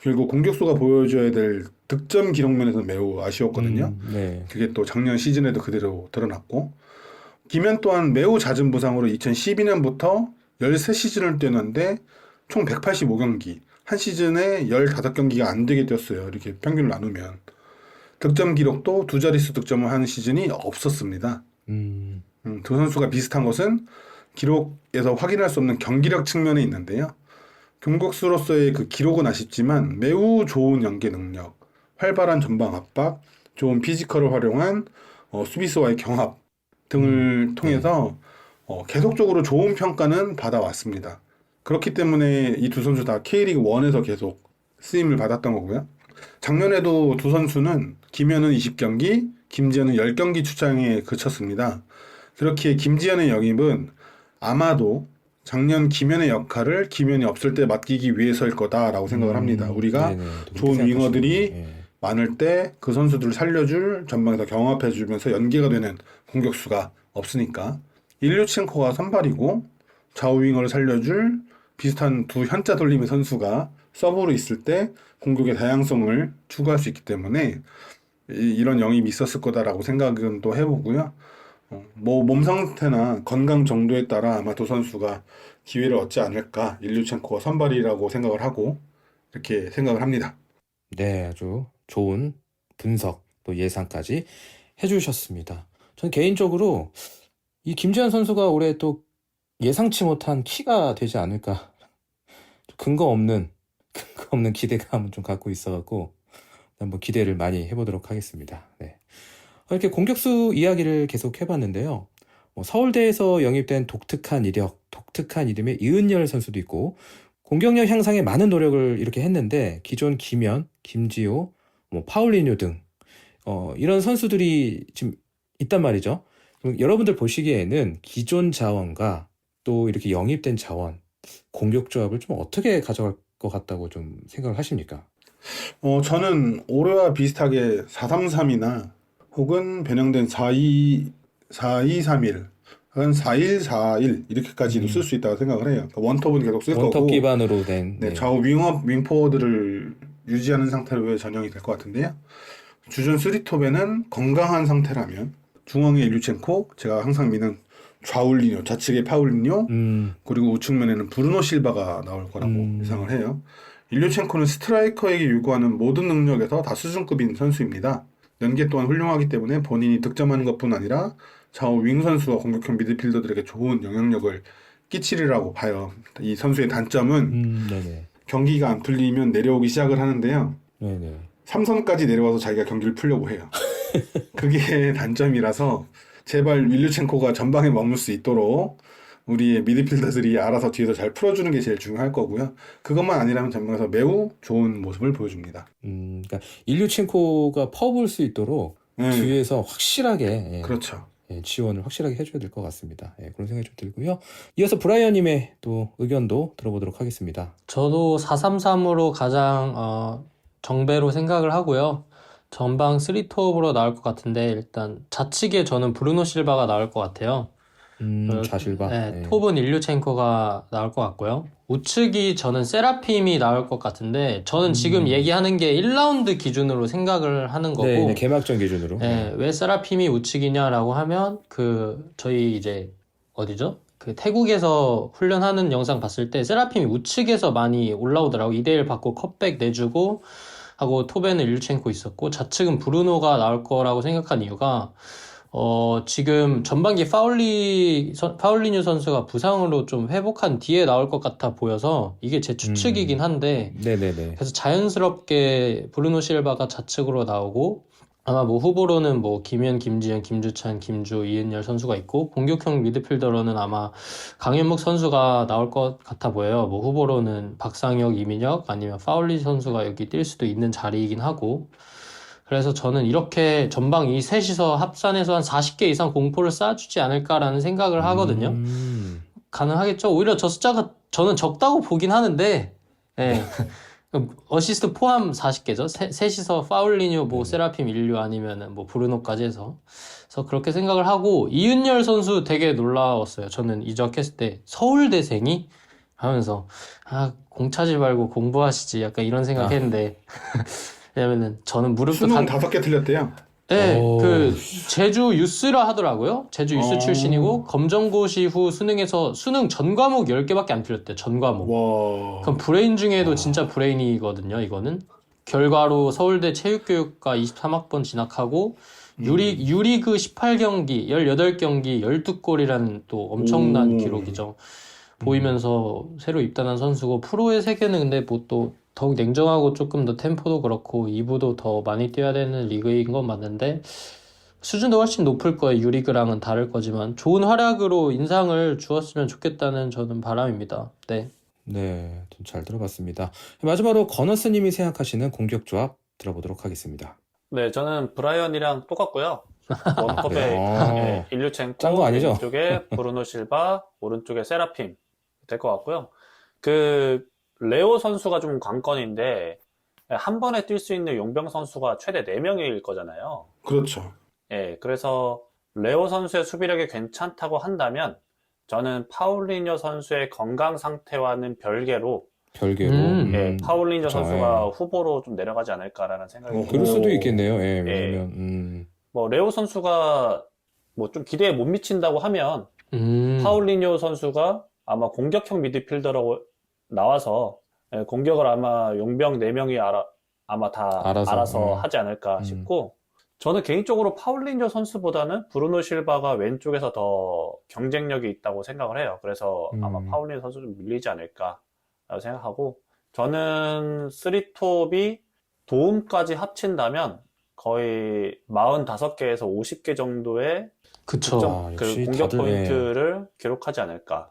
결국 공격수가 보여줘야 될 득점 기록면에서 매우 아쉬웠거든요. 네. 그게 또 작년 시즌에도 그대로 드러났고 김현 또한 매우 잦은 부상으로 2012년부터 13시즌을 뛰었는데 총 185경기 한 시즌에 15경기가 안 되게 뛰었어요. 이렇게 평균을 나누면 득점 기록도 두 자릿수 득점을 하는 시즌이 없었습니다. 두 선수가 비슷한 것은 기록에서 확인할 수 없는 경기력 측면에 있는데요. 공격수로서의 그 기록은 아쉽지만 매우 좋은 연계 능력, 활발한 전방 압박, 좋은 피지컬을 활용한 수비수와의 경합 등을 통해서 계속적으로 좋은 평가는 받아왔습니다. 그렇기 때문에 이 두 선수 다 K리그 1에서 계속 쓰임을 받았던 거고요. 작년에도 두 선수는 김현은 20경기, 김지현은 10경기 출장에 그쳤습니다. 그렇기에 김지현의 영입은 아마도 작년 김현의 역할을 김현이 없을 때 맡기기 위해서일 거다라고 생각을 합니다. 우리가 좋은 윙어들이 많을 때 그 선수들을 살려줄 전방에서 경합해주면서 연계가 되는 공격수가 없으니까 일류첸코가 선발이고 좌우 윙어를 살려줄 비슷한 두 현자 돌림의 선수가 서브로 있을 때 공격의 다양성을 추구할 수 있기 때문에 이런 영입이 있었을 거다라고 생각은 또 해보고요. 뭐 몸 상태나 건강 정도에 따라 아마 두 선수가 기회를 얻지 않을까 일류첸코가 선발이라고 생각을 하고 이렇게 생각을 합니다. 네, 아주 좋은 분석 또 예상까지 해주셨습니다. 전 개인적으로 이 김지현 선수가 올해 또 예상치 못한 키가 되지 않을까 근거 없는 기대감을 좀 갖고 있어갖고 한번 기대를 많이 해보도록 하겠습니다. 네. 이렇게 공격수 이야기를 계속 해봤는데요. 서울대에서 영입된 독특한 이력, 독특한 이름의 이은열 선수도 있고 공격력 향상에 많은 노력을 이렇게 했는데 기존 김현, 김지호, 파울리뉴 등 이런 선수들이 지금 있단 말이죠. 그럼 여러분들 보시기에는 기존 자원과 또 이렇게 영입된 자원, 공격 조합을 좀 어떻게 가져갈 것 같다고 좀 생각을 하십니까? 저는 올해와 비슷하게 4-3-3이나 혹은 변형된 4-2-3-1 혹은 4-1-4-1 이렇게까지도 쓸 수 있다고 생각을 해요. 그러니까 원톱은 계속 쓸 원톱 거고 기반으로 된 네, 좌우 윙포워드를 유지하는 상태로 전형이 될 것 같은데요. 주전 3톱에는 건강한 상태라면 중앙에 일류첸코, 제가 항상 미는 좌울리뇨, 좌측에 파울리뇨, 그리고 우측면에는 브루노 실바가 나올 거라고 예상을 해요. 일류첸코는 스트라이커에게 요구하는 모든 능력에서 다 수준급인 선수입니다. 연계 또한 훌륭하기 때문에 본인이 득점하는 것뿐 아니라 좌우 윙 선수와 공격형 미드필더들에게 좋은 영향력을 끼치리라고 봐요. 이 선수의 단점은 네네. 경기가 안 풀리면 내려오기 시작을 하는데요. 네네. 3선까지 내려와서 자기가 경기를 풀려고 해요. 그게 단점이라서 제발 윌류첸코가 전방에 머물 수 있도록 우리의 미드필더들이 알아서 뒤에서 잘 풀어주는 게 제일 중요할 거고요. 그것만 아니라면 전방에서 매우 좋은 모습을 보여줍니다. 그러니까 일류첸코가 퍼볼 수 있도록 뒤에서 확실하게 그렇죠. 지원을 확실하게 해줘야 될 것 같습니다. 그런 생각이 좀 들고요. 이어서 브라이언님의 또 의견도 들어보도록 하겠습니다. 저도 4-3-3으로 가장 정배로 생각을 하고요. 전방 3톱으로 나올 것 같은데 일단 좌측에 저는 브루노 실바가 나올 것 같아요. 좌실바. 네, 톱은 일류첸코가 나올 것 같고요. 우측이 저는 세라핌이 나올 것 같은데 저는 지금 얘기하는 게 1라운드 기준으로 생각을 하는 거고 네, 개막전 기준으로. 네, 왜 세라핌이 우측이냐라고 하면 저희 이제 어디죠? 태국에서 훈련하는 영상 봤을 때 세라핌이 우측에서 많이 올라오더라고. 2대1 받고 컷백 내주고 하고 톱에는 일류첸코 있었고 좌측은 브루노가 나올 거라고 생각한 이유가 지금 전반기 파울리뉴 선수가 부상으로 좀 회복한 뒤에 나올 것 같아 보여서 이게 제 추측이긴 한데 네네네. 그래서 자연스럽게 브루노 실바가 좌측으로 나오고 아마 후보로는 김현, 김지현, 김주찬, 김주, 이은열 선수가 있고 공격형 미드필더로는 아마 강현묵 선수가 나올 것 같아 보여요. 후보로는 박상혁, 이민혁 아니면 파울리 선수가 여기 뛸 수도 있는 자리이긴 하고 그래서 저는 이렇게 전방 이 셋이서 합산해서 한 40개 이상 공포를 쌓아주지 않을까라는 생각을 하거든요. 가능하겠죠? 오히려 저 숫자가 저는 적다고 보긴 하는데 예. 어시스트 포함 40개죠. 셋이서 파울리뉴, 세라핌, 인류 아니면은 브루노까지 해서. 그래서 그렇게 생각을 하고 이은열 선수 되게 놀라웠어요. 저는 이적했을 때 서울대생이 하면서 공 차지 말고 공부하시지 약간 이런 생각했는데 왜냐면은 저는 수능 5개 틀렸대요. 네, 제주 유스라 하더라고요. 제주 유스 출신이고, 검정고시 후 수능에서 수능 전 과목 10개밖에 안 틀렸대요, 전 과목. 와. 그럼 브레인 중에도 진짜 브레인이거든요, 이거는. 결과로 서울대 체육교육과 23학번 진학하고, 유리그 18경기, 18경기, 12골이라는 또 엄청난 기록이죠. 보이면서 새로 입단한 선수고, 프로의 세계는 근데 또 더욱 냉정하고 조금 더 템포도 그렇고 2부도 더 많이 뛰어야 되는 리그인 건 맞는데 수준도 훨씬 높을 거예요. 유리그랑은 다를 거지만 좋은 활약으로 인상을 주었으면 좋겠다는 저는 바람입니다. 네. 네, 좀 잘 들어봤습니다. 마지막으로 건어스님이 생각하시는 공격 조합 들어보도록 하겠습니다. 네, 저는 브라이언이랑 똑같고요. 원톱에 일류첸코, 짠 거 아니죠? 왼쪽에 브루노 실바, 오른쪽에 세라핌 될 것 같고요. 레오 선수가 좀 관건인데 한 번에 뛸 수 있는 용병 선수가 최대 4명일 거잖아요. 그렇죠. 그래서 레오 선수의 수비력이 괜찮다고 한다면 저는 파울리뉴 선수의 건강 상태와는 별개로 파울리뉴 그렇죠. 선수가 후보로 좀 내려가지 않을까라는 생각이 그럴 수도 들고 있겠네요. 왜냐면 레오 선수가 뭐 좀 기대에 못 미친다고 하면 파울리뇨 선수가 아마 공격형 미드필더라고 나와서 공격을 아마 용병 4명이 아마 다 알아서 하지 않을까 싶고, 저는 개인적으로 파울리뇨 선수보다는 브루노 실바가 왼쪽에서 더 경쟁력이 있다고 생각을 해요. 그래서 아마 파울리뇨 선수 좀 밀리지 않을까 생각하고, 저는 쓰리톱이 도움까지 합친다면 거의 45개에서 50개 정도의 그쵸. 그 역시 공격 다들, 포인트를 기록하지 않을까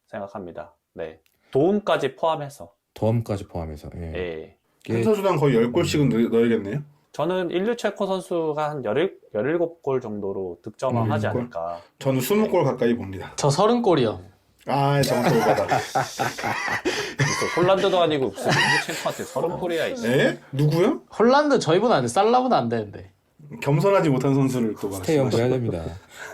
생각합니다. 네. 도움까지 포함해서. 도움까지 포함해서. 예. 예. 한 선수당 거의 10골씩은 넣어야겠네요. 저는 일류체코 선수가 한 17골 정도로 득점을 하지 17골? 않을까. 저는 20골 가까이 봅니다. 저 30골이요. 아, 정도 받아. 홀란드도 아니고 무슨 일류체코한테 30골이야, 이씨. 에? 누구요? 홀란드 저희보다 안 돼. 살라보다 안 되는데. 겸손하지 못한 선수를 또 스테이 형도 해야 됩니다.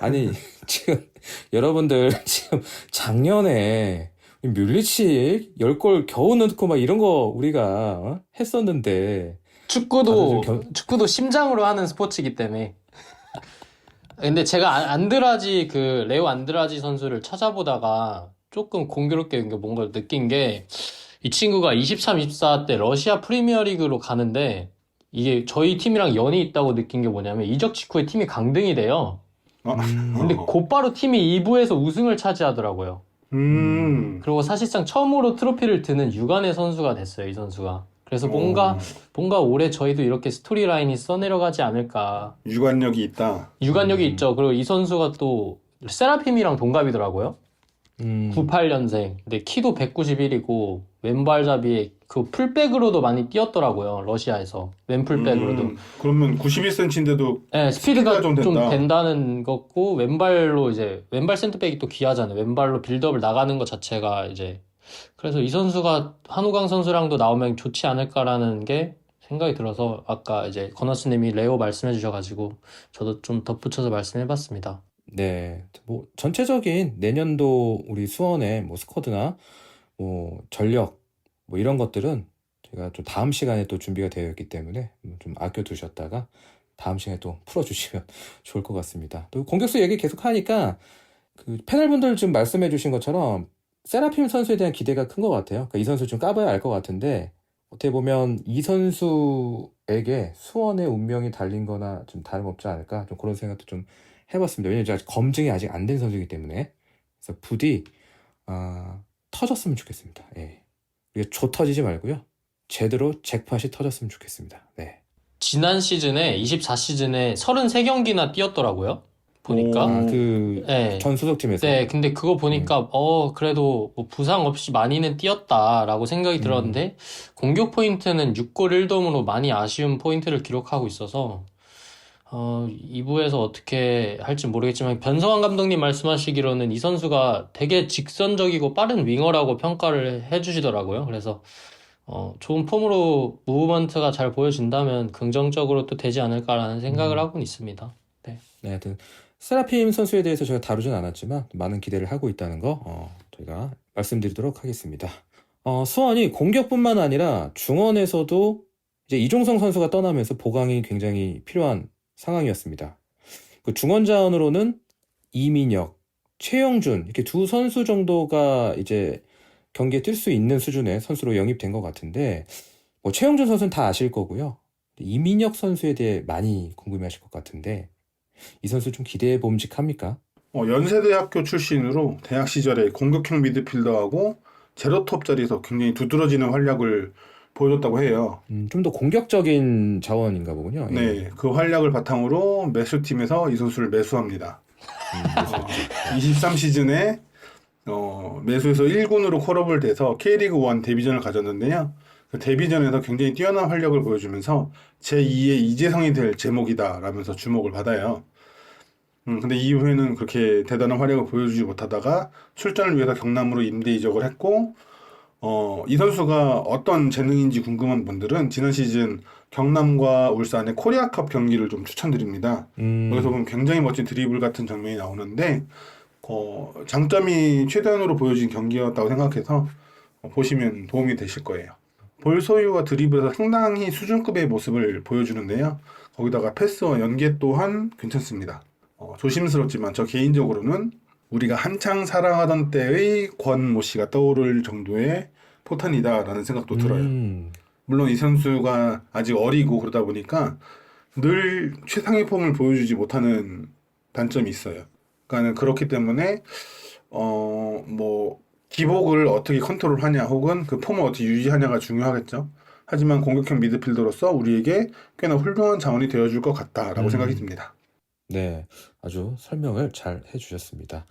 아니, 지금, 여러분들, 지금, 작년에, 뮬리치 10골 겨우 넣고 막 이런 거 우리가 했었는데. 축구도 심장으로 하는 스포츠이기 때문에. 근데 제가 레오 안드라지 선수를 찾아보다가 조금 공교롭게 뭔가 느낀 게, 이 친구가 23, 24 때 러시아 프리미어리그로 가는데, 이게 저희 팀이랑 연이 있다고 느낀 게 뭐냐면, 이적 직후에 팀이 강등이 돼요. 근데 곧바로 팀이 2부에서 우승을 차지하더라고요. 그리고 사실상 처음으로 트로피를 드는 유관의 선수가 됐어요, 이 선수가. 그래서 뭔가 올해 저희도 이렇게 스토리라인이 써내려가지 않을까. 유관력이 있다. 유관력이 있죠. 그리고 이 선수가 또 세라핌이랑 동갑이더라고요. 98년생. 근데 키도 191이고 왼발잡이에 그 풀백으로도 많이 뛰었더라고요. 러시아에서. 왼풀백으로도. 그러면 91cm인데도 네, 스피드가 좀 좀 된다. 된다는 거고, 왼발 센터백이 또 귀하잖아요. 왼발로 빌드업을 나가는 것 자체가 이제. 그래서 이 선수가 한우강 선수랑도 나오면 좋지 않을까라는 게 생각이 들어서, 아까 이제 건너스님이 레오 말씀해 주셔가지고 저도 좀 덧붙여서 말씀해봤습니다. 네. 뭐, 전체적인 내년도 우리 수원의 뭐 스쿼드나 뭐 전력 뭐 이런 것들은 제가 좀 다음 시간에 또 준비가 되어 있기 때문에 좀 아껴두셨다가 다음 시간에 또 풀어주시면 좋을 것 같습니다. 또 공격수 얘기 계속 하니까 그 패널분들 지금 말씀해 주신 것처럼 세라핌 선수에 대한 기대가 큰 것 같아요. 그러니까 이 선수 좀 까봐야 알 것 같은데, 어떻게 보면 이 선수에게 수원의 운명이 달린 거나 좀 다름없지 않을까, 좀 그런 생각도 좀 해봤습니다. 왜냐면 제가 검증이 아직 안 된 선수이기 때문에. 그래서 부디 터졌으면 좋겠습니다. 예. 이게 조 터지지 말고요, 제대로 잭팟이 터졌으면 좋겠습니다. 네. 지난 시즌에, 24시즌에 33경기나 뛰었더라고요. 보니까. 네. 전 소속팀에서. 네, 근데 그거 보니까, 그래도 뭐 부상 없이 많이는 뛰었다라고 생각이 들었는데, 공격 포인트는 6골 1도움으로 많이 아쉬운 포인트를 기록하고 있어서, 2부에서 어떻게 할지 모르겠지만, 변성환 감독님 말씀하시기로는 이 선수가 되게 직선적이고 빠른 윙어라고 평가를 해주시더라고요. 그래서, 좋은 폼으로 무브먼트가 잘 보여진다면 긍정적으로 또 되지 않을까라는 생각을 하고는 있습니다. 네. 네, 하여튼 세라핌 선수에 대해서 제가 다루진 않았지만 많은 기대를 하고 있다는 거 저희가 말씀드리도록 하겠습니다. 수원이 공격뿐만 아니라 중원에서도 이제 이종성 선수가 떠나면서 보강이 굉장히 필요한 상황이었습니다. 그 중원 자원으로는 이민혁, 최영준 이렇게 두 선수 정도가 이제 경기에 뛸 수 있는 수준의 선수로 영입된 것 같은데, 뭐 최영준 선수는 다 아실 거고요. 이민혁 선수에 대해 많이 궁금해하실 것 같은데, 이 선수 좀 기대해 봄직합니까? 연세대학교 출신으로 대학 시절에 공격형 미드필더하고 제로톱 자리에서 굉장히 두드러지는 활약을 보여줬다고 해요. 좀 더 공격적인 자원인가 보군요. 예. 네, 그 활약을 바탕으로 매수팀에서 이 선수를 매수합니다. 23시즌에 매수에서 1군으로 콜업을 돼서 K리그 1 데뷔전을 가졌는데요. 그 데뷔전에서 굉장히 뛰어난 활약을 보여주면서 제2의 이재성이 될 제목이다 라면서 주목을 받아요. 근데 이후에는 그렇게 대단한 활약을 보여주지 못하다가 출전을 위해서 경남으로 임대 이적을 했고, 이 선수가 어떤 재능인지 궁금한 분들은 지난 시즌 경남과 울산의 코리아컵 경기를 좀 추천드립니다. 여기서 보면 굉장히 멋진 드리블 같은 장면이 나오는데, 장점이 최대한으로 보여진 경기였다고 생각해서 보시면 도움이 되실 거예요. 볼 소유와 드리블에서 상당히 수준급의 모습을 보여주는데요. 거기다가 패스와 연계 또한 괜찮습니다. 조심스럽지만 저 개인적으로는 우리가 한창 사랑하던 때의 권모 씨가 떠오를 정도의 포탄이다라는 생각도 들어요. 물론 이 선수가 아직 어리고 그러다 보니까 늘 최상의 폼을 보여주지 못하는 단점이 있어요. 그러니까 그렇기 때문에 뭐 기복을 어떻게 컨트롤하냐 혹은 그 폼을 어떻게 유지하냐가 중요하겠죠. 하지만 공격형 미드필더로서 우리에게 꽤나 훌륭한 자원이 되어줄 것 같다라고 생각이 듭니다. 네, 아주 설명을 잘 해주셨습니다.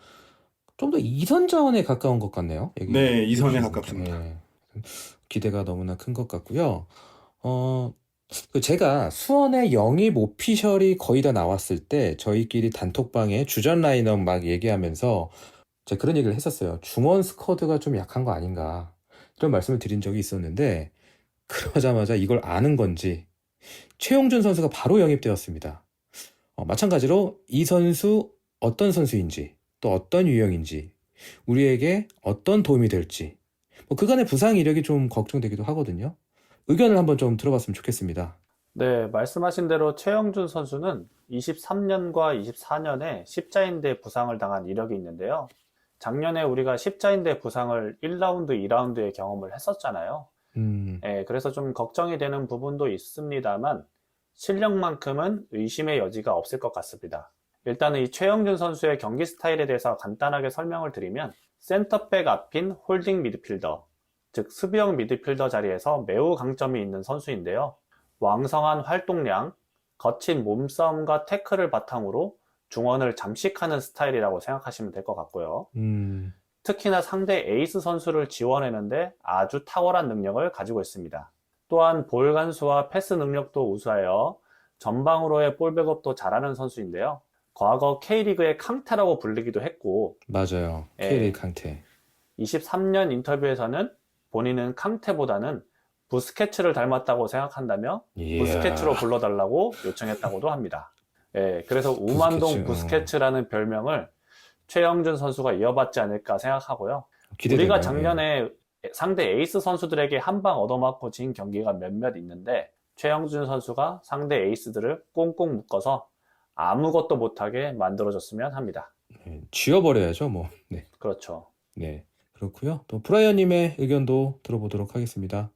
좀 더 이선 자원에 가까운 것 같네요. 네, 이선에 가깝습니다. 네, 기대가 너무나 큰 것 같고요. 제가 수원의 영입 오피셜이 거의 다 나왔을 때 저희끼리 단톡방에 주전 라인업 막 얘기하면서 제가 그런 얘기를 했었어요. 중원 스쿼드가 좀 약한 거 아닌가 이런 말씀을 드린 적이 있었는데 그러자마자 이걸 아는 건지 최용준 선수가 바로 영입되었습니다. 마찬가지로 이 선수 어떤 선수인지 또 어떤 유형인지 우리에게 어떤 도움이 될지 그간의 부상 이력이 좀 걱정되기도 하거든요. 의견을 한번 좀 들어봤으면 좋겠습니다. 네, 말씀하신 대로 최영준 선수는 23년과 24년에 십자인대 부상을 당한 이력이 있는데요. 작년에 우리가 십자인대 부상을 1라운드, 2라운드에 경험을 했었잖아요. 네, 그래서 좀 걱정이 되는 부분도 있습니다만 실력만큼은 의심의 여지가 없을 것 같습니다. 일단은 이 최영준 선수의 경기 스타일에 대해서 간단하게 설명을 드리면 센터백 앞인 홀딩 미드필더, 즉 수비형 미드필더 자리에서 매우 강점이 있는 선수인데요. 왕성한 활동량, 거친 몸싸움과 태클을 바탕으로 중원을 잠식하는 스타일이라고 생각하시면 될 것 같고요. 특히나 상대 에이스 선수를 지원하는데 아주 탁월한 능력을 가지고 있습니다. 또한 볼 간수와 패스 능력도 우수하여 전방으로의 볼 백업도 잘하는 선수인데요. 과거 K리그의 캉테라고 불리기도 했고 맞아요. K리그 캉테. 23년 인터뷰에서는 본인은 캉테보다는 부스케츠를 닮았다고 생각한다며 부스케츠로 불러달라고 요청했다고도 합니다. 그래서 우만동 부스케츠라는 별명을 최영준 선수가 이어받지 않을까 생각하고요. 기대되네요. 우리가 작년에 상대 에이스 선수들에게 한 방 얻어맞고 진 경기가 몇몇 있는데 최영준 선수가 상대 에이스들을 꽁꽁 묶어서 아무것도 못하게 만들어줬으면 합니다. 쥐어버려야죠, 뭐. 네. 그렇죠. 네. 그렇고요. 또 브라이언님의 의견도 들어보도록 하겠습니다.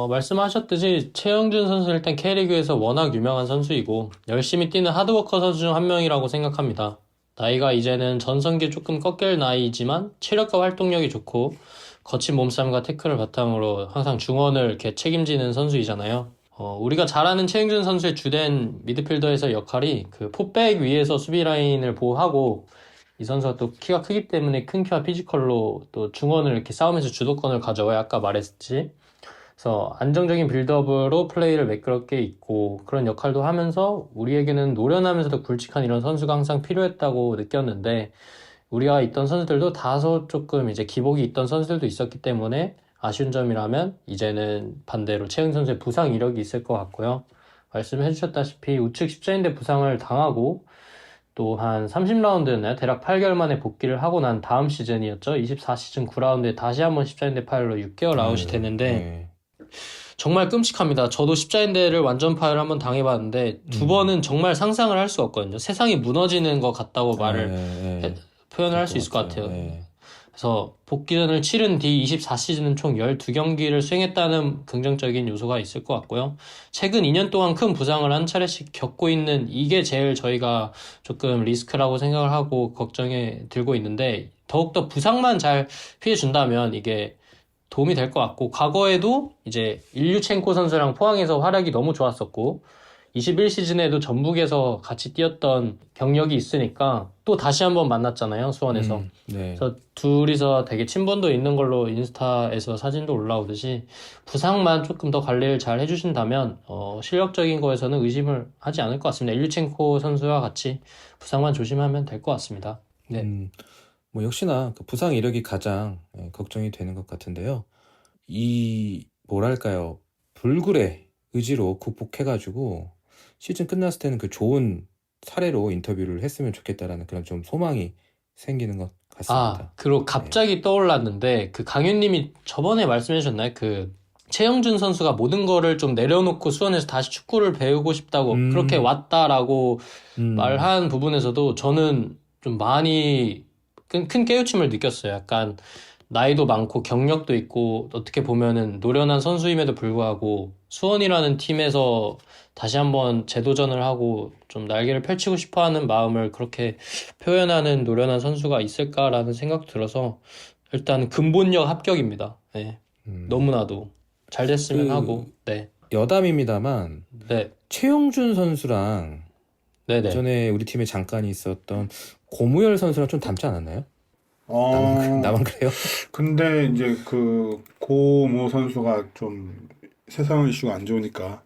말씀하셨듯이 최영준 선수는 일단 K리그에서 워낙 유명한 선수이고 열심히 뛰는 하드워커 선수 중 한 명이라고 생각합니다. 나이가 이제는 전성기 조금 꺾일 나이지만 체력과 활동력이 좋고 거친 몸싸움과 태클을 바탕으로 항상 중원을 이렇게 책임지는 선수이잖아요. 우리가 잘 아는 최영준 선수의 주된 미드필더에서 역할이 그 포백 위에서 수비 라인을 보호하고 이 선수가 또 키가 크기 때문에 큰 키와 피지컬로 또 중원을 이렇게 싸우면서 주도권을 가져와요. 아까 말했듯이. 그래서 안정적인 빌드업으로 플레이를 매끄럽게 있고 그런 역할도 하면서 우리에게는 노련하면서도 굵직한 이런 선수가 항상 필요했다고 느꼈는데 우리가 있던 선수들도 다소 조금 이제 기복이 있던 선수들도 있었기 때문에 아쉬운 점이라면 이제는 반대로 최영 선수의 부상 이력이 있을 것 같고요. 말씀해 주셨다시피 우측 십자인대 부상을 당하고 또 한 30라운드였나요? 대략 8개월 만에 복귀를 하고 난 다음 시즌이었죠. 24시즌 9라운드에 다시 한번 십자인대 파열로 6개월 아웃이 되는데 정말 끔찍합니다. 저도 십자인대를 완전 파열 한번 당해봤는데 두 번은 정말 상상을 할 수가 없거든요. 세상이 무너지는 것 같다고 표현을 할 수 있을 것 같아요. 그래서 복귀전을 치른 뒤 24시즌은 총 12경기를 수행했다는 긍정적인 요소가 있을 것 같고요. 최근 2년 동안 큰 부상을 한 차례씩 겪고 있는 이게 제일 저희가 조금 리스크라고 생각을 하고 걱정에 들고 있는데 더욱더 부상만 잘 피해준다면 이게 도움이 될 것 같고 과거에도 이제 일류첸코 선수랑 포항에서 활약이 너무 좋았었고 21시즌에도 전북에서 같이 뛰었던 경력이 있으니까 또 다시 한번 만났잖아요, 수원에서. 그래서 둘이서 되게 친분도 있는 걸로 인스타에서 사진도 올라오듯이 부상만 조금 더 관리를 잘 해주신다면 실력적인 거에서는 의심을 하지 않을 것 같습니다. 일류첸코 선수와 같이 부상만 조심하면 될 것 같습니다. 네. 뭐 역시나 그 부상 이력이 가장 걱정이 되는 것 같은데요. 뭐랄까요, 불굴의 의지로 극복해가지고 시즌 끝났을 때는 그 좋은 사례로 인터뷰를 했으면 좋겠다라는 그런 좀 소망이 생기는 것 같습니다. 그리고 갑자기 떠올랐는데 그 강윤님이 저번에 말씀해 주셨나요? 그 최영준 선수가 모든 거를 좀 내려놓고 수원에서 다시 축구를 배우고 싶다고 그렇게 왔다라고 말한 부분에서도 저는 좀 많이 큰 깨우침을 느꼈어요. 약간 나이도 많고 경력도 있고 어떻게 보면은 노련한 선수임에도 불구하고 수원이라는 팀에서 다시 한번 재도전을 하고 좀 날개를 펼치고 싶어 하는 마음을 그렇게 표현하는 노련한 선수가 있을까라는 생각 들어서 일단 근본력 합격입니다. 네. 너무나도 잘 됐으면 그 하고. 네. 여담입니다만 네. 최용준 선수랑 네네. 전에 우리 팀에 잠깐 있었던 고무열 선수랑 좀 닮지 않았나요? 어, 나만 그래요? 근데 이제 그 고모 선수가 좀 세상 이슈가 안 좋으니까.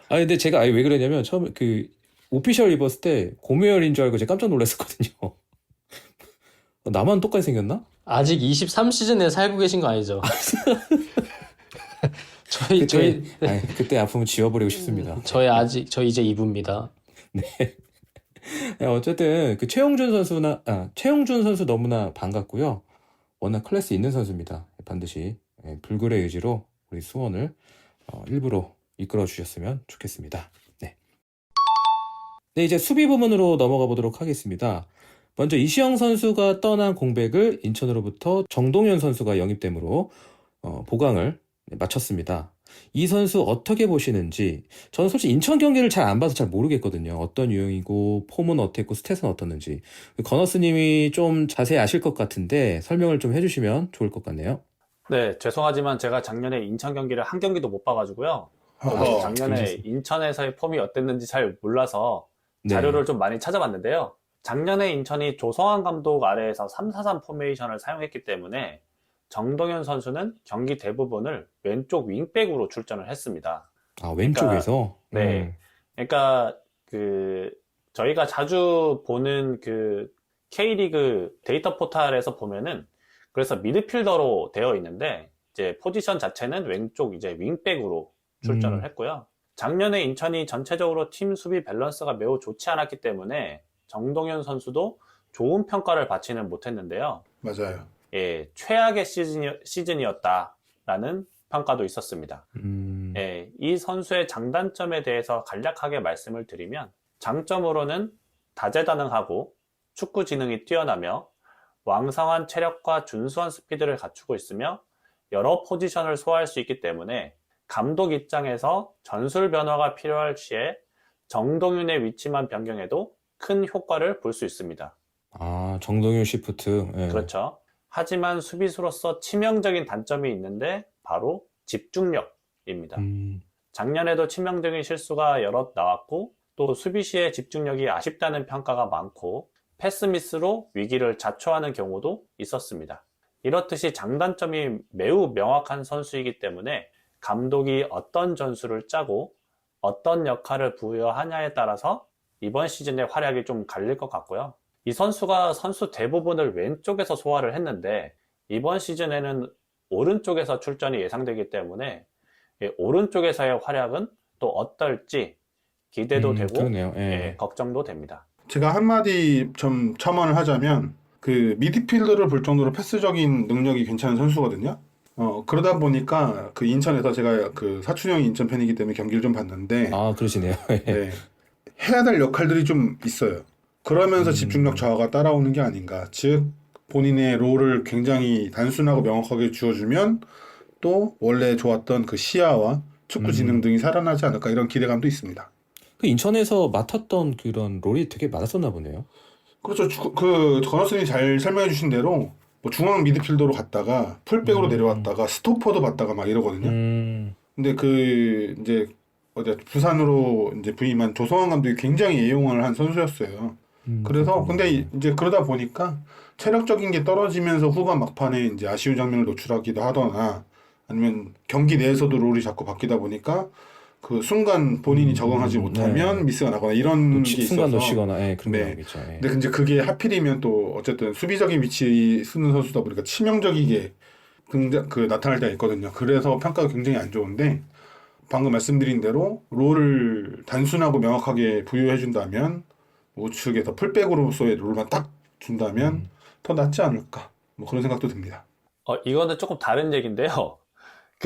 아니 근데 제가 왜 그러냐면 처음에 그 오피셜 입었을 때 고무열인 줄 알고 제가 깜짝 놀랐었거든요. 나만 똑같이 생겼나? 아직 23시즌에 살고 계신 거 아니죠? 그때 아픔을 지워버리고 싶습니다. 저희 이제 2부입니다. 네, 어쨌든 그 최용준 선수 너무나 반갑고요. 워낙 클래스 있는 선수입니다. 반드시 불굴의 의지로 우리 수원을 일부러 이끌어 주셨으면 좋겠습니다. 네. 네, 이제 수비 부문으로 넘어가 보도록 하겠습니다. 먼저 이시영 선수가 떠난 공백을 인천으로부터 정동현 선수가 영입됨으로 보강을 마쳤습니다. 이 선수 어떻게 보시는지, 저는 솔직히 인천 경기를 잘 안 봐서 잘 모르겠거든요. 어떤 유형이고 폼은 어땠고 스탯은 어떻는지. 건어스님이 좀 자세히 아실 것 같은데 설명을 좀 해주시면 좋을 것 같네요. 네, 죄송하지만 제가 작년에 인천 경기를 한 경기도 못 봐가지고요. 작년에 인천에서의 폼이 어땠는지 잘 몰라서 자료를 좀 많이 찾아봤는데요. 작년에 인천이 조성환 감독 아래에서 3-4-3 포메이션을 사용했기 때문에 정동현 선수는 경기 대부분을 왼쪽 윙백으로 출전을 했습니다. 아, 왼쪽에서? 네. 그러니까 저희가 자주 보는 K리그 데이터 포탈에서 보면은 그래서 미드필더로 되어 있는데 이제 포지션 자체는 왼쪽 이제 윙백으로 출전을 했고요. 작년에 인천이 전체적으로 팀 수비 밸런스가 매우 좋지 않았기 때문에 정동현 선수도 좋은 평가를 받지는 못했는데요. 맞아요. 예, 최악의 시즌이었다라는 평가도 있었습니다. 예, 이 선수의 장단점에 대해서 간략하게 말씀을 드리면 장점으로는 다재다능하고 축구 지능이 뛰어나며 왕성한 체력과 준수한 스피드를 갖추고 있으며 여러 포지션을 소화할 수 있기 때문에 감독 입장에서 전술 변화가 필요할 시에 정동윤의 위치만 변경해도 큰 효과를 볼 수 있습니다. 아, 정동윤 시프트. 네. 그렇죠. 하지만 수비수로서 치명적인 단점이 있는데 바로 집중력입니다. 작년에도 치명적인 실수가 여럿 나왔고 또 수비 시의 집중력이 아쉽다는 평가가 많고 패스 미스로 위기를 자초하는 경우도 있었습니다. 이렇듯이 장단점이 매우 명확한 선수이기 때문에 감독이 어떤 전술을 짜고 어떤 역할을 부여하냐에 따라서 이번 시즌의 활약이 좀 갈릴 것 같고요. 이 선수가 선수 대부분을 왼쪽에서 소화를 했는데 이번 시즌에는 오른쪽에서 출전이 예상되기 때문에 오른쪽에서의 활약은 또 어떨지 기대도 되고 그러네요. 예. 걱정도 됩니다. 제가 한마디 좀 첨언을 하자면 그 미드필더를 볼 정도로 패스적인 능력이 괜찮은 선수거든요. 그러다 보니까 그 인천에서 제가 그 사촌 형이 인천 팬이기 때문에 경기를 좀 봤는데 아, 그러시네요. 네, 해야 될 역할들이 좀 있어요. 그러면서 집중력 저하가 따라오는 게 아닌가. 즉 본인의 롤을 굉장히 단순하고 명확하게 주어주면 또 원래 좋았던 그 시야와 축구 지능 등이 살아나지 않을까 이런 기대감도 있습니다. 그 인천에서 맡았던 그런 롤이 되게 많았었나 보네요. 그렇죠. 그 건어스님이 잘 설명해 주신 대로 뭐 중앙 미드필더로 갔다가 풀백으로 내려왔다가 스토퍼도 받다가 막 이러거든요. 근데 이제 부산으로 이제 부임한 조성환 감독이 굉장히 애용을 한 선수였어요. 그래서 근데 이제 그러다 보니까 체력적인 게 떨어지면서 후반 막판에 이제 아쉬운 장면을 노출하기도 하거나 아니면 경기 내에서도 롤이 자꾸 바뀌다 보니까 그 순간 본인이 적응하지 못하면 미스가 나거나 이런 게 있어서 순간 놓치거나 그런 게 나오겠죠. 근데 이제 그게 하필이면 또 어쨌든 수비적인 위치 쓰는 선수다 보니까 치명적이게 나타날 때가 있거든요. 그래서 평가가 굉장히 안 좋은데 방금 말씀드린 대로 롤을 단순하고 명확하게 부여해준다면 우측에서 풀백으로서의 롤만 딱 준다면 더 낫지 않을까 뭐 그런 생각도 듭니다. 이거는 조금 다른 얘기인데요.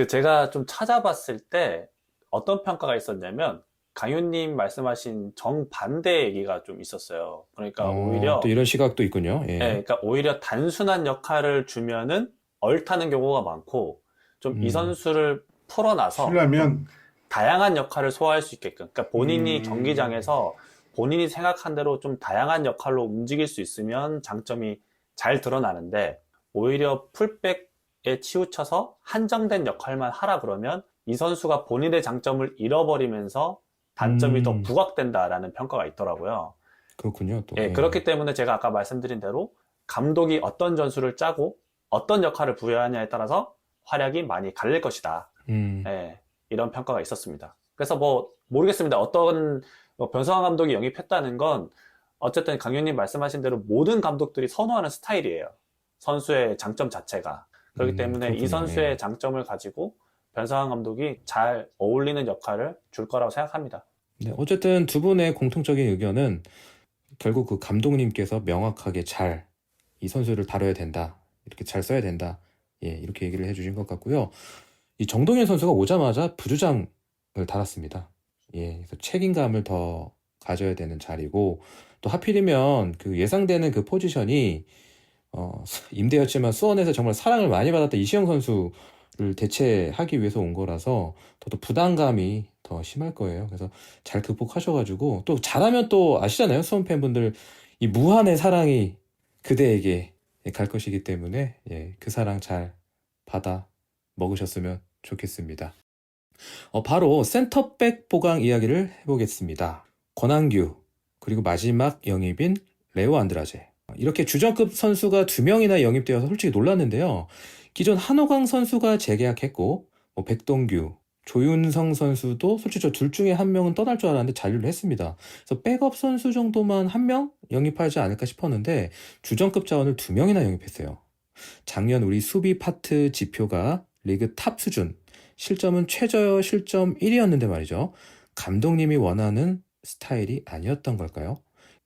제가 좀 찾아봤을 때 어떤 평가가 있었냐면, 강윤님 말씀하신 정반대 얘기가 좀 있었어요. 그러니까 오히려, 또 이런 시각도 있군요. 예. 그러니까 오히려 단순한 역할을 주면은 얼타는 경우가 많고, 좀 이 선수를 풀어놔서 쓰려면 다양한 역할을 소화할 수 있게끔, 그러니까 본인이 경기장에서 본인이 생각한 대로 좀 다양한 역할로 움직일 수 있으면 장점이 잘 드러나는데, 오히려 풀백에 치우쳐서 한정된 역할만 하라 그러면 이 선수가 본인의 장점을 잃어버리면서 단점이 더 부각된다라는 평가가 있더라고요. 그렇군요. 또. 예, 그렇기 때문에 제가 아까 말씀드린 대로 감독이 어떤 전술을 짜고 어떤 역할을 부여하냐에 따라서 활약이 많이 갈릴 것이다. 예, 이런 평가가 있었습니다. 그래서 모르겠습니다. 어떤 변성환 감독이 영입했다는 건 어쨌든 강윤님 말씀하신 대로 모든 감독들이 선호하는 스타일이에요. 선수의 장점 자체가. 그렇기 때문에 그렇군요. 이 선수의 장점을 가지고 변성환 감독이 잘 어울리는 역할을 줄 거라고 생각합니다. 네, 어쨌든 두 분의 공통적인 의견은 결국 그 감독님께서 명확하게 잘 이 선수를 다뤄야 된다. 이렇게 잘 써야 된다. 예, 이렇게 얘기를 해주신 것 같고요. 이 정동현 선수가 오자마자 부주장을 달았습니다. 예, 그래서 책임감을 더 가져야 되는 자리고, 또 하필이면 그 예상되는 그 포지션이 임대였지만 수원에서 정말 사랑을 많이 받았던 이시영 선수를 대체하기 위해서 온 거라서 더 부담감이 더 심할 거예요. 그래서 잘 극복하셔가지고, 또 잘하면 또 아시잖아요. 수원 팬분들 이 무한의 사랑이 그대에게 갈 것이기 때문에, 예, 그 사랑 잘 받아 먹으셨으면 좋겠습니다. 바로 센터백 보강 이야기를 해보겠습니다. 권한규, 그리고 마지막 영입인 레오 안드라제. 이렇게 주전급 선수가 2명이나 영입되어서 솔직히 놀랐는데요. 기존 한호강 선수가 재계약했고, 백동규, 조윤성 선수도 솔직히 저 둘 중에 한 명은 떠날 줄 알았는데 잔류를 했습니다. 그래서 백업 선수 정도만 한 명 영입하지 않을까 싶었는데 주전급 자원을 2명이나 영입했어요. 작년 우리 수비 파트 지표가 리그 탑 수준, 실점은 최저 실점 1위였는데 말이죠. 감독님이 원하는 스타일이 아니었던 걸까요?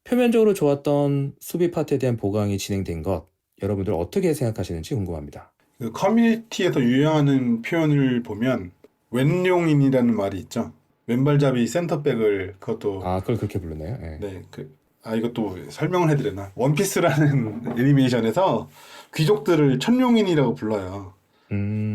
표면적으로 좋았던 수비 파트에 대한 보강이 진행된 것, 여러분들 어떻게 생각하시는지 궁금합니다. 그 커뮤니티에서 유행하는 표현을 보면 왼용인이라는 말이 있죠. 왼발잡이 센터백을 그것도 그걸 그렇게 불렀나요? 네. 네, 이것도 설명을 해드렸나? 원피스라는 애니메이션에서 귀족들을 천용인이라고 불러요.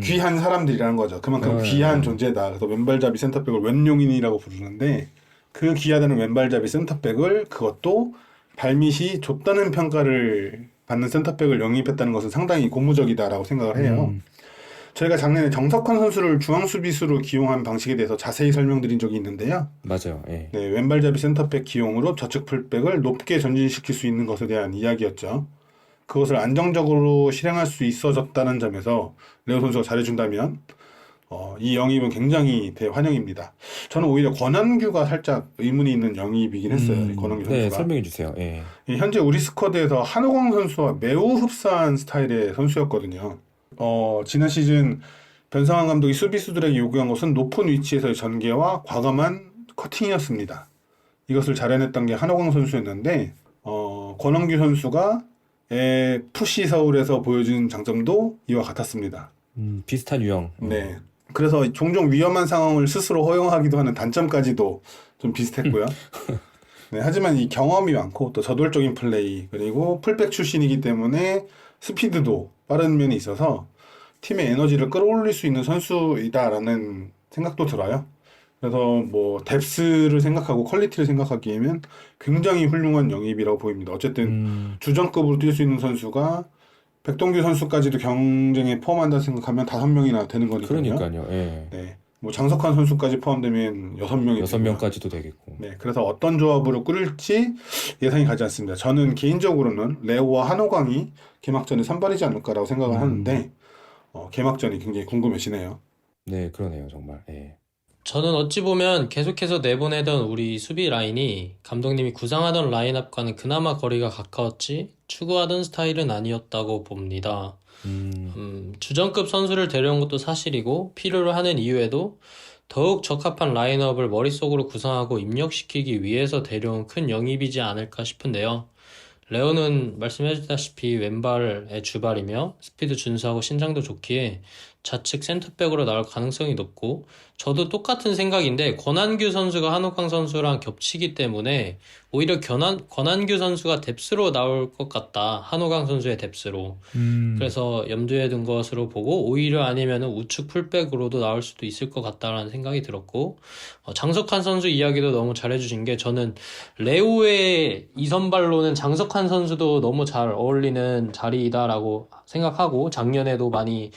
귀한 사람들이라는 거죠. 그만큼 귀한 존재다. 그래서 왼발잡이 센터백을 왼용인이라고 부르는데, 그 귀하다는 왼발잡이 센터백을 그것도 발밑이 좁다는 평가를 받는 센터백을 영입했다는 것은 상당히 고무적이다라고 생각을 해요. 저희가 작년에 정석환 선수를 중앙 수비수로 기용한 방식에 대해서 자세히 설명드린 적이 있는데요. 맞아요. 예. 네, 왼발잡이 센터백 기용으로 좌측 풀백을 높게 전진시킬 수 있는 것에 대한 이야기였죠. 그것을 안정적으로 실행할 수 있어졌다는 점에서 레오 선수가 잘해준다면 이 영입은 굉장히 대환영입니다. 저는 오히려 권한규가 살짝 의문이 있는 영입이긴 했어요. 권한규 선수가. 네, 설명해 주세요. 예. 현재 우리 스쿼드에서 한호광 선수와 매우 흡사한 스타일의 선수였거든요. 지난 시즌 변상환 감독이 수비수들에게 요구한 것은 높은 위치에서의 전개와 과감한 커팅이었습니다. 이것을 잘 해냈던 게 한호광 선수였는데, 권한규 선수가 푸시 서울에서 보여준 장점도 이와 같았습니다. 비슷한 유형. 네. 그래서 종종 위험한 상황을 스스로 허용하기도 하는 단점까지도 좀 비슷했고요. 네, 하지만 이 경험이 많고 또 저돌적인 플레이, 그리고 풀백 출신이기 때문에 스피드도 빠른 면이 있어서 팀의 에너지를 끌어올릴 수 있는 선수이다라는 생각도 들어요. 그래서 뎁스를 생각하고 퀄리티를 생각하기에는 굉장히 훌륭한 영입이라고 보입니다. 어쨌든 주전급으로 뛸 수 있는 선수가 백동규 선수까지도 경쟁에 포함한다 생각하면 5명이나 되는 거니까요. 그러니까요. 예. 네. 장석환 선수까지 포함되면 6명이 6명까지도 되겠고. 네. 그래서 어떤 조합으로 꾸릴지 예상이 가지 않습니다. 저는 개인적으로는 레오와 한호광이 개막전에 선발이지 않을까라고 생각을 하는데 개막전이 굉장히 궁금해지네요. 네, 그러네요. 정말. 예. 저는 어찌 보면 계속해서 내보내던 우리 수비 라인이 감독님이 구상하던 라인업과는 그나마 거리가 가까웠지 추구하던 스타일은 아니었다고 봅니다. 주전급 선수를 데려온 것도 사실이고 필요로 하는 이유에도 더욱 적합한 라인업을 머릿속으로 구상하고 입력시키기 위해서 데려온 큰 영입이지 않을까 싶은데요. 레오는 말씀해주다시피 왼발의 주발이며 스피드 준수하고 신장도 좋기에 좌측 센터백으로 나올 가능성이 높고 저도 똑같은 생각인데 권한규 선수가 한호강 선수랑 겹치기 때문에 오히려 권한규 선수가 뎁스로 나올 것 같다. 한호강 선수의 뎁스로. 그래서 염두에 둔 것으로 보고 오히려 아니면 우측 풀백으로도 나올 수도 있을 것 같다라는 생각이 들었고 장석환 선수 이야기도 너무 잘해주신 게 저는 레오의 이선발로는 장석환 선수도 너무 잘 어울리는 자리이다라고 생각하고 작년에도 많이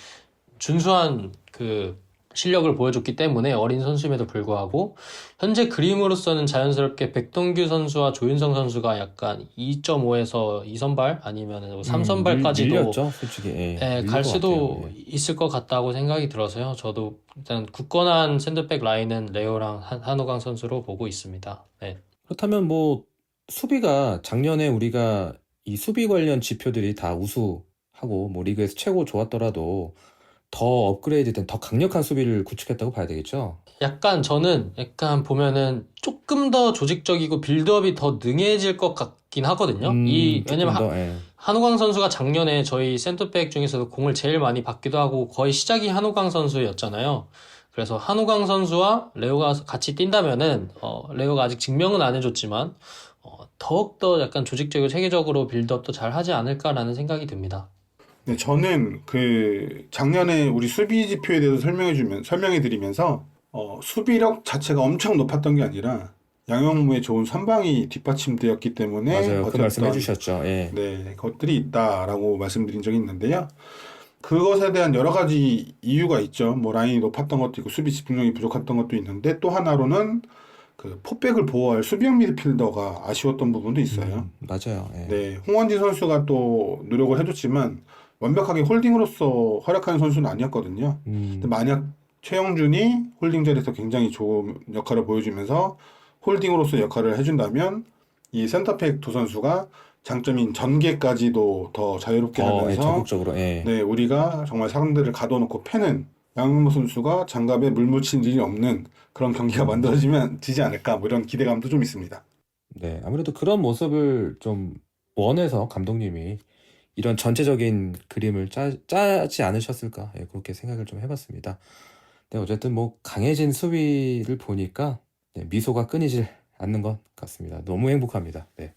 준수한 그 실력을 보여줬기 때문에 어린 선수임에도 불구하고 현재 그림으로서는 자연스럽게 백동규 선수와 조윤성 선수가 약간 2.5에서 2선발 아니면 3선발까지도 밀렸죠, 솔직히. 예, 밀린 갈 것 수도 같아요. 예. 있을 것 같다고 생각이 들어서요. 저도 일단 굳건한 샌드백 라인은 레오랑 한호강 선수로 보고 있습니다. 네. 그렇다면 뭐 수비가 작년에 우리가 이 수비 관련 지표들이 다 우수하고 뭐 리그에서 최고 좋았더라도 더 업그레이드된 더 강력한 수비를 구축했다고 봐야 되겠죠? 저는 보면은 조금 더 조직적이고 빌드업이 더 능해질 것 같긴 하거든요. 왜냐면 조금 더, 예. 한호강 선수가 작년에 저희 센터백 중에서도 공을 제일 많이 받기도 하고 거의 시작이 한호강 선수였잖아요. 그래서 한호강 선수와 레오가 같이 뛴다면은 레오가 아직 증명은 안 해줬지만 더욱더 약간 조직적이고 체계적으로 빌드업도 잘 하지 않을까라는 생각이 듭니다. 네, 저는 그 작년에 우리 수비 지표에 대해서 설명해 드리면서 수비력 자체가 엄청 높았던 게 아니라 양영무의 좋은 선방이 뒷받침되었기 때문에 맞아요. 그 말씀 버텼던, 해주셨죠. 예. 네, 것들이 있다라고 말씀드린 적이 있는데요. 그것에 대한 여러 가지 이유가 있죠. 뭐 라인이 높았던 것도 있고 수비 집중력이 부족했던 것도 있는데 또 하나로는 그 포백을 보호할 수비형 미드필더가 아쉬웠던 부분도 있어요. 맞아요. 예. 네, 홍원진 선수가 또 노력을 해줬지만 완벽하게 홀딩으로서 활약하는 선수는 아니었거든요. 근데 만약 최영준이 홀딩 자리에서 굉장히 좋은 역할을 보여주면서 홀딩으로서 역할을 해준다면 이 센터백 두 선수가 장점인 전개까지도 더 자유롭게 예, 하면서 적극적으로, 예. 네, 우리가 정말 상대를 가둬놓고 패는 양현무 선수가 장갑에 물 묻힌 일이 없는 그런 경기가 만들어지지 않을까 뭐 이런 기대감도 좀 있습니다. 네, 아무래도 그런 모습을 좀 원해서 감독님이 이런 전체적인 그림을 짜지 않으셨을까? 예, 그렇게 생각을 좀 해봤습니다. 네, 어쨌든 뭐 강해진 수비를 보니까 네, 미소가 끊이질 않는 것 같습니다. 너무 행복합니다. 네.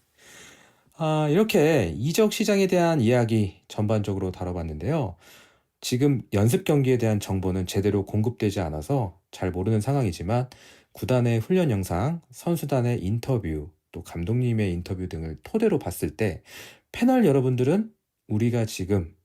이렇게 이적 시장에 대한 이야기 전반적으로 다뤄봤는데요. 지금 연습 경기에 대한 정보는 제대로 공급되지 않아서 잘 모르는 상황이지만 구단의 훈련 영상, 선수단의 인터뷰, 또 감독님의 인터뷰 등을 토대로 봤을 때 패널 여러분들은 우리가 지금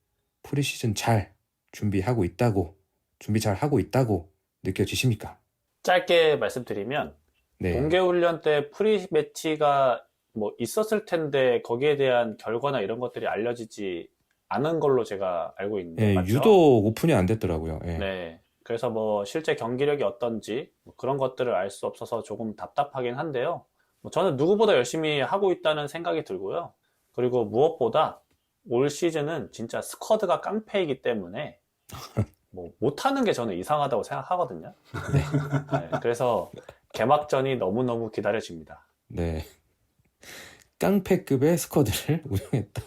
프리시즌 잘 준비 잘 하고 있다고 느껴지십니까? 짧게 말씀드리면 네. 동계훈련 때 프리 매치가 뭐 있었을 텐데 거기에 대한 결과나 이런 것들이 알려지지 않은 걸로 제가 알고 있는데 예, 맞죠? 유독 오픈이 안 됐더라고요. 예. 네. 그래서 뭐 실제 경기력이 어떤지 뭐 그런 것들을 알 수 없어서 조금 답답하긴 한데요. 뭐 저는 누구보다 열심히 하고 있다는 생각이 들고요. 그리고 무엇보다 올 시즌은 진짜 스쿼드가 깡패이기 때문에 뭐 못하는 게 저는 이상하다고 생각하거든요. 네, 그래서 개막전이 너무너무 기다려집니다. 네. 깡패급의 스쿼드를 운영했다.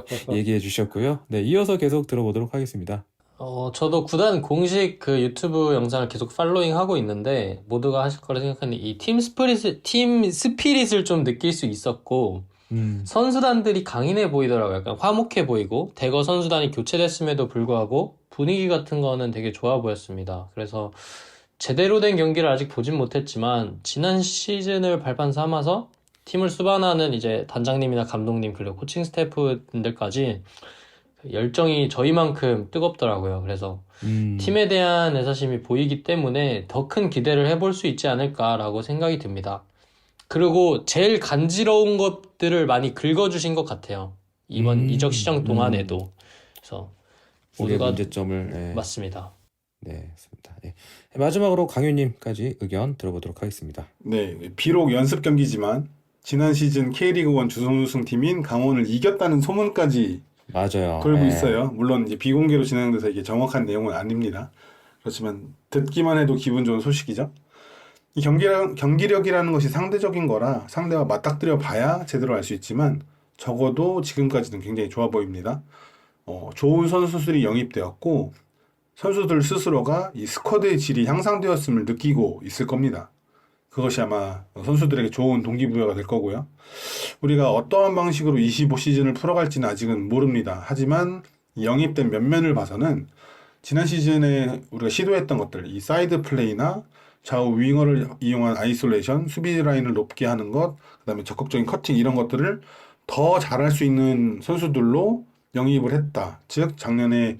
이렇게 얘기해 주셨고요. 네, 이어서 계속 들어보도록 하겠습니다. 저도 구단 공식 그 유튜브 영상을 계속 팔로잉 하고 있는데 모두가 하실 거라 생각하는 이 팀 스피릿을 좀 느낄 수 있었고 선수단들이 강인해 보이더라고요. 약간 화목해 보이고 대거 선수단이 교체됐음에도 불구하고 분위기 같은 거는 되게 좋아 보였습니다. 그래서 제대로 된 경기를 아직 보진 못했지만 지난 시즌을 발판 삼아서 팀을 수반하는 이제 단장님이나 감독님 그리고 코칭 스태프분들까지 열정이 저희만큼 뜨겁더라고요. 그래서 팀에 대한 애사심이 보이기 때문에 더 큰 기대를 해볼 수 있지 않을까라고 생각이 듭니다. 그리고 제일 간지러운 것들을 많이 긁어주신 것 같아요. 이번 이적 시장 동안에도. 그래서 우리의 모두가 문제점을 예. 맞습니다. 네, 맞습니다. 예. 마지막으로 강유님까지 의견 들어보도록 하겠습니다. 네, 비록 연습 경기지만 지난 시즌 K리그1 준우승팀인 강원을 이겼다는 소문까지 맞아요. 돌고 예. 있어요. 물론 이제 비공개로 진행돼서 이게 정확한 내용은 아닙니다. 그렇지만 듣기만 해도 기분 좋은 소식이죠. 이 경기력이라는 것이 상대적인 거라 상대와 맞닥뜨려 봐야 제대로 알 수 있지만 적어도 지금까지는 굉장히 좋아 보입니다. 좋은 선수들이 영입되었고 선수들 스스로가 이 스쿼드의 질이 향상되었음을 느끼고 있을 겁니다. 그것이 아마 선수들에게 좋은 동기부여가 될 거고요. 우리가 어떠한 방식으로 25시즌을 풀어갈지는 아직은 모릅니다. 하지만 이 영입된 면면을 봐서는 지난 시즌에 우리가 시도했던 것들, 이 사이드 플레이나 좌우 윙어를 이용한 아이솔레이션, 수비 라인을 높게 하는 것, 그 다음에 적극적인 커팅 이런 것들을 더 잘할 수 있는 선수들로 영입을 했다. 즉 작년에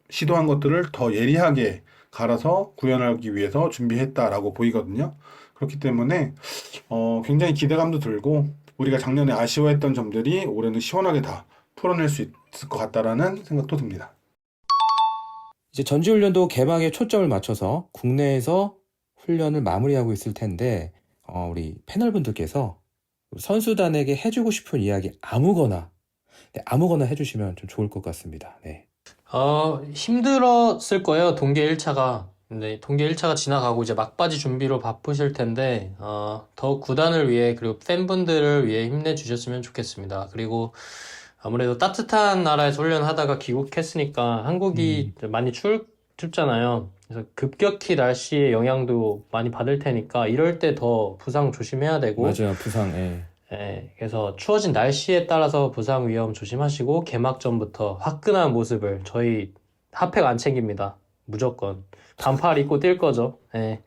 시도한 것들을 더 예리하게 갈아서 구현하기 위해서 준비했다라고 보이거든요. 그렇기 때문에 굉장히 기대감도 들고 우리가 작년에 아쉬워했던 점들이 올해는 시원하게 다 풀어낼 수 있을 것 같다라는 생각도 듭니다. 이제 전지훈련도 개막에 초점을 맞춰서 국내에서 훈련을 마무리하고 있을 텐데 우리 패널분들께서 선수단에게 해주고 싶은 이야기 아무거나 해주시면 좀 좋을 것 같습니다. 네. 힘들었을 거예요, 동계 1차가. 근데 동계 1차가 지나가고 이제 막바지 준비로 바쁘실 텐데, 더 구단을 위해, 그리고 팬분들을 위해 힘내주셨으면 좋겠습니다. 그리고 아무래도 따뜻한 나라에서 훈련하다가 귀국했으니까 한국이 많이 춥잖아요. 그래서 급격히 날씨의 영향도 많이 받을 테니까 이럴 때 더 부상 조심해야 되고. 맞아요, 부상. 예. 네, 그래서 추워진 날씨에 따라서 부상 위험 조심하시고 개막 전부터 화끈한 모습을 저희 핫팩 안 챙깁니다. 무조건 반팔 입고 뛸 거죠. 네.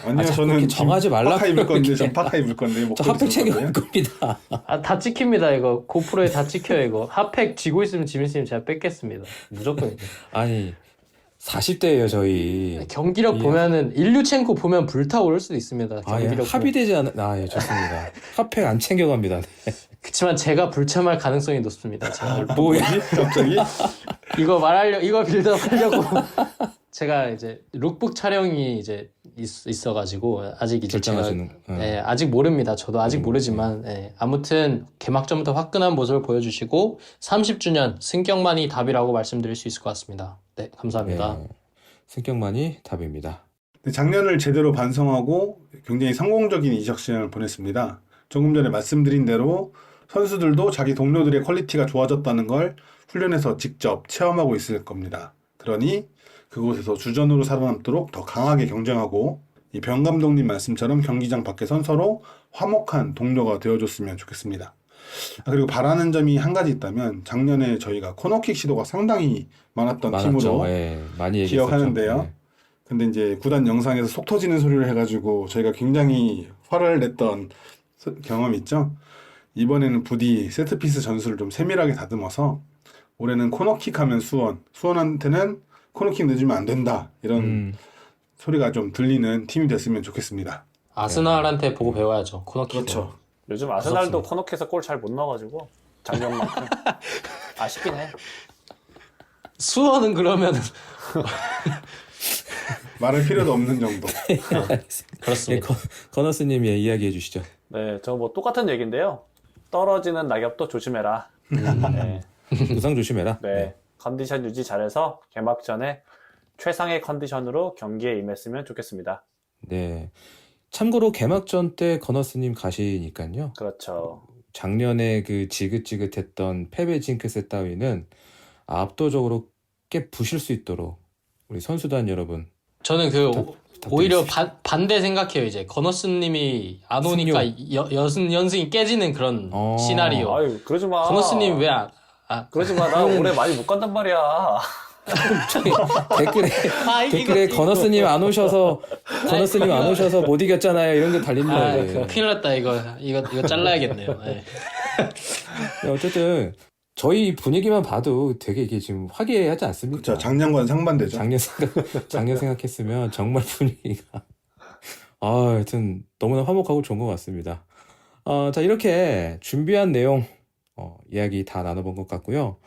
아니요, 자꾸 저는 이렇게 정하지 말라고 파카 입을 건데, 그렇게. 전 파카 입을 건데, 저 핫팩 챙겨갈 겁니다. 다 찍힙니다. 이거 고프로에 다 찍혀요. 이거 핫팩 쥐고 있으면 지민님 제가 뺏겠습니다. 무조건. 아니 40대예요 저희. 경기력 예. 보면은 일류첸코 보면 불타오를 수도 있습니다. 아, 예. 경기력 합의되지 않은. 예, 좋습니다. 핫팩 안 챙겨갑니다. 네. 그치만 제가 불참할 가능성이 높습니다. 제가 뭐야? 갑자기? 이거 빌드업 하려고 제가 이제 룩북 촬영이 이제 있어가지고 아직 이제 제가 결정하시는. 예, 아직 모릅니다. 저도 아직 모르지만 예, 아무튼 개막전부터 화끈한 모습을 보여주시고 30주년 승격만이 답이라고 말씀드릴 수 있을 것 같습니다. 네, 감사합니다. 예. 승격만이 답입니다. 작년을 제대로 반성하고 굉장히 성공적인 이적 시즌을 보냈습니다. 조금 전에 말씀드린 대로 선수들도 자기 동료들의 퀄리티가 좋아졌다는 걸 훈련에서 직접 체험하고 있을 겁니다. 그러니 그곳에서 주전으로 살아남도록 더 강하게 경쟁하고 이 병 감독님 말씀처럼 경기장 밖에선 서로 화목한 동료가 되어줬으면 좋겠습니다. 그리고 바라는 점이 한 가지 있다면 작년에 저희가 코너킥 시도가 상당히 많았던 팀으로 예, 많이 기억하는데요. 얘기했었죠. 예. 근데 이제 구단 영상에서 속 터지는 소리를 해가지고 저희가 굉장히 화를 냈던 경험이 있죠. 이번에는 부디 세트피스 전술을 좀 세밀하게 다듬어서 올해는 코너킥 하면 수원한테는 코너킥 내주면 안 된다 이런 소리가 좀 들리는 팀이 됐으면 좋겠습니다. 아스날한테 보고 배워야죠. 코너킥. 그렇죠. 요즘 아스날도 코너킥에서 골 잘 못 넣어가지고 작년만큼 아쉽긴 해. 수원은 그러면 말할 필요도 없는 정도. 예, 그렇습니다. 커너스님이 이야기해 주시죠. 네, 저 뭐 똑같은 얘기인데요. 떨어지는 낙엽도 조심해라. 네, 부상 조심해라. 네. 컨디션 유지 잘해서 개막 전에 최상의 컨디션으로 경기에 임했으면 좋겠습니다. 네. 참고로 개막전 때 커너스님 가시니까요. 그렇죠. 작년에 그 지긋지긋했던 패배 징크스 따위는 압도적으로 깨부실 수 있도록 우리 선수단 여러분 저는 오히려 부탁드리겠습니다. 반대 생각해요. 이제 거너스님이 안 오니까 연승이 깨지는 그런 시나리오. 아유, 그러지 마. 거너스님 왜 그러지 마. 나 올해 많이 못 간단 말이야. 댓글에 거너스님 안 오셔서 못 이겼잖아요. 이런 게 달립니다. 이제. 큰일 났다. 이거 잘라야겠네요. 네. 네, 어쨌든 저희 분위기만 봐도 되게 이게 지금 화기애애하지 않습니까? 그렇죠. 작년과는 상반되죠. 작년 생각했으면 정말 분위기가 하여튼 너무나 화목하고 좋은 것 같습니다. 자, 이렇게 준비한 내용 이야기 다 나눠본 것 같고요.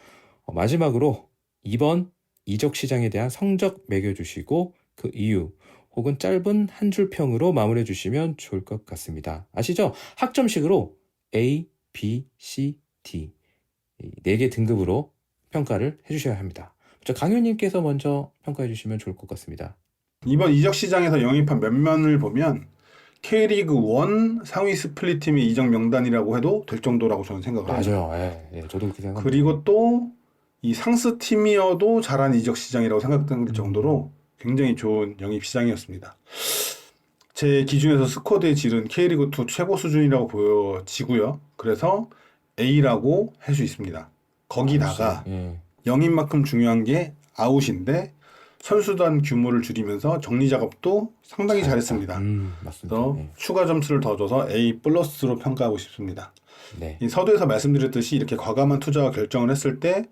마지막으로 이번 이적 시장에 대한 성적 매겨주시고 그 이유 혹은 짧은 한 줄 평으로 마무리해 주시면 좋을 것 같습니다. 아시죠? 학점식으로 A, B, C, D 4개 등급으로 평가를 해주셔야 합니다. 강효님께서 먼저 평가해 주시면 좋을 것 같습니다. 이번 이적 시장에서 영입한 면면을 보면 K리그 1 상위 스플릿 팀의 이적 명단이라고 해도 될 정도라고 저는 생각을 해요. 맞아요. 예, 저도 그렇게 생각합니다. 그리고 또 이 상스 팀이어도 잘한 이적 시장이라고 생각될 정도로 굉장히 좋은 영입 시장이었습니다. 제 기준에서 스쿼드의 질은 K리그2 최고 수준이라고 보여지고요. 그래서 A라고 할 수 있습니다. 거기다가 예. 영입만큼 중요한 게 아웃인데 선수단 규모를 줄이면서 정리 작업도 상당히 잘했습니다. 맞습니다. 그래서 예. 추가 점수를 더 줘서 A 플러스로 평가하고 싶습니다. 네. 이 서두에서 말씀드렸듯이 이렇게 과감한 투자와 결정을 했을 때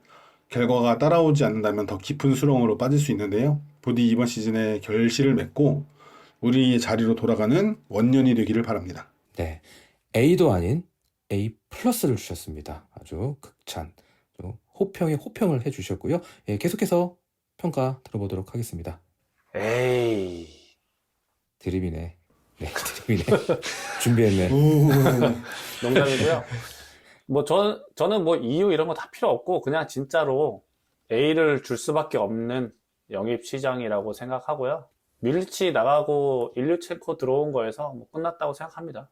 결과가 따라오지 않는다면 더 깊은 수렁으로 빠질 수 있는데요. 부디 이번 시즌에 결실을 맺고 우리의 자리로 돌아가는 원년이 되기를 바랍니다. 네. A도 아닌 A 플러스를 주셨습니다. 아주 극찬, 호평에 호평을 해주셨고요. 예, 계속해서 평가 들어보도록 하겠습니다. 에이. 드립이네. 네, 드립이네. 준비했네. 농담이고요. 뭐 저는 뭐 이유 이런 거 다 필요 없고 그냥 진짜로 A를 줄 수밖에 없는 영입 시장이라고 생각하고요. 밀치 나가고 일류첸코 들어온 거에서 뭐 끝났다고 생각합니다.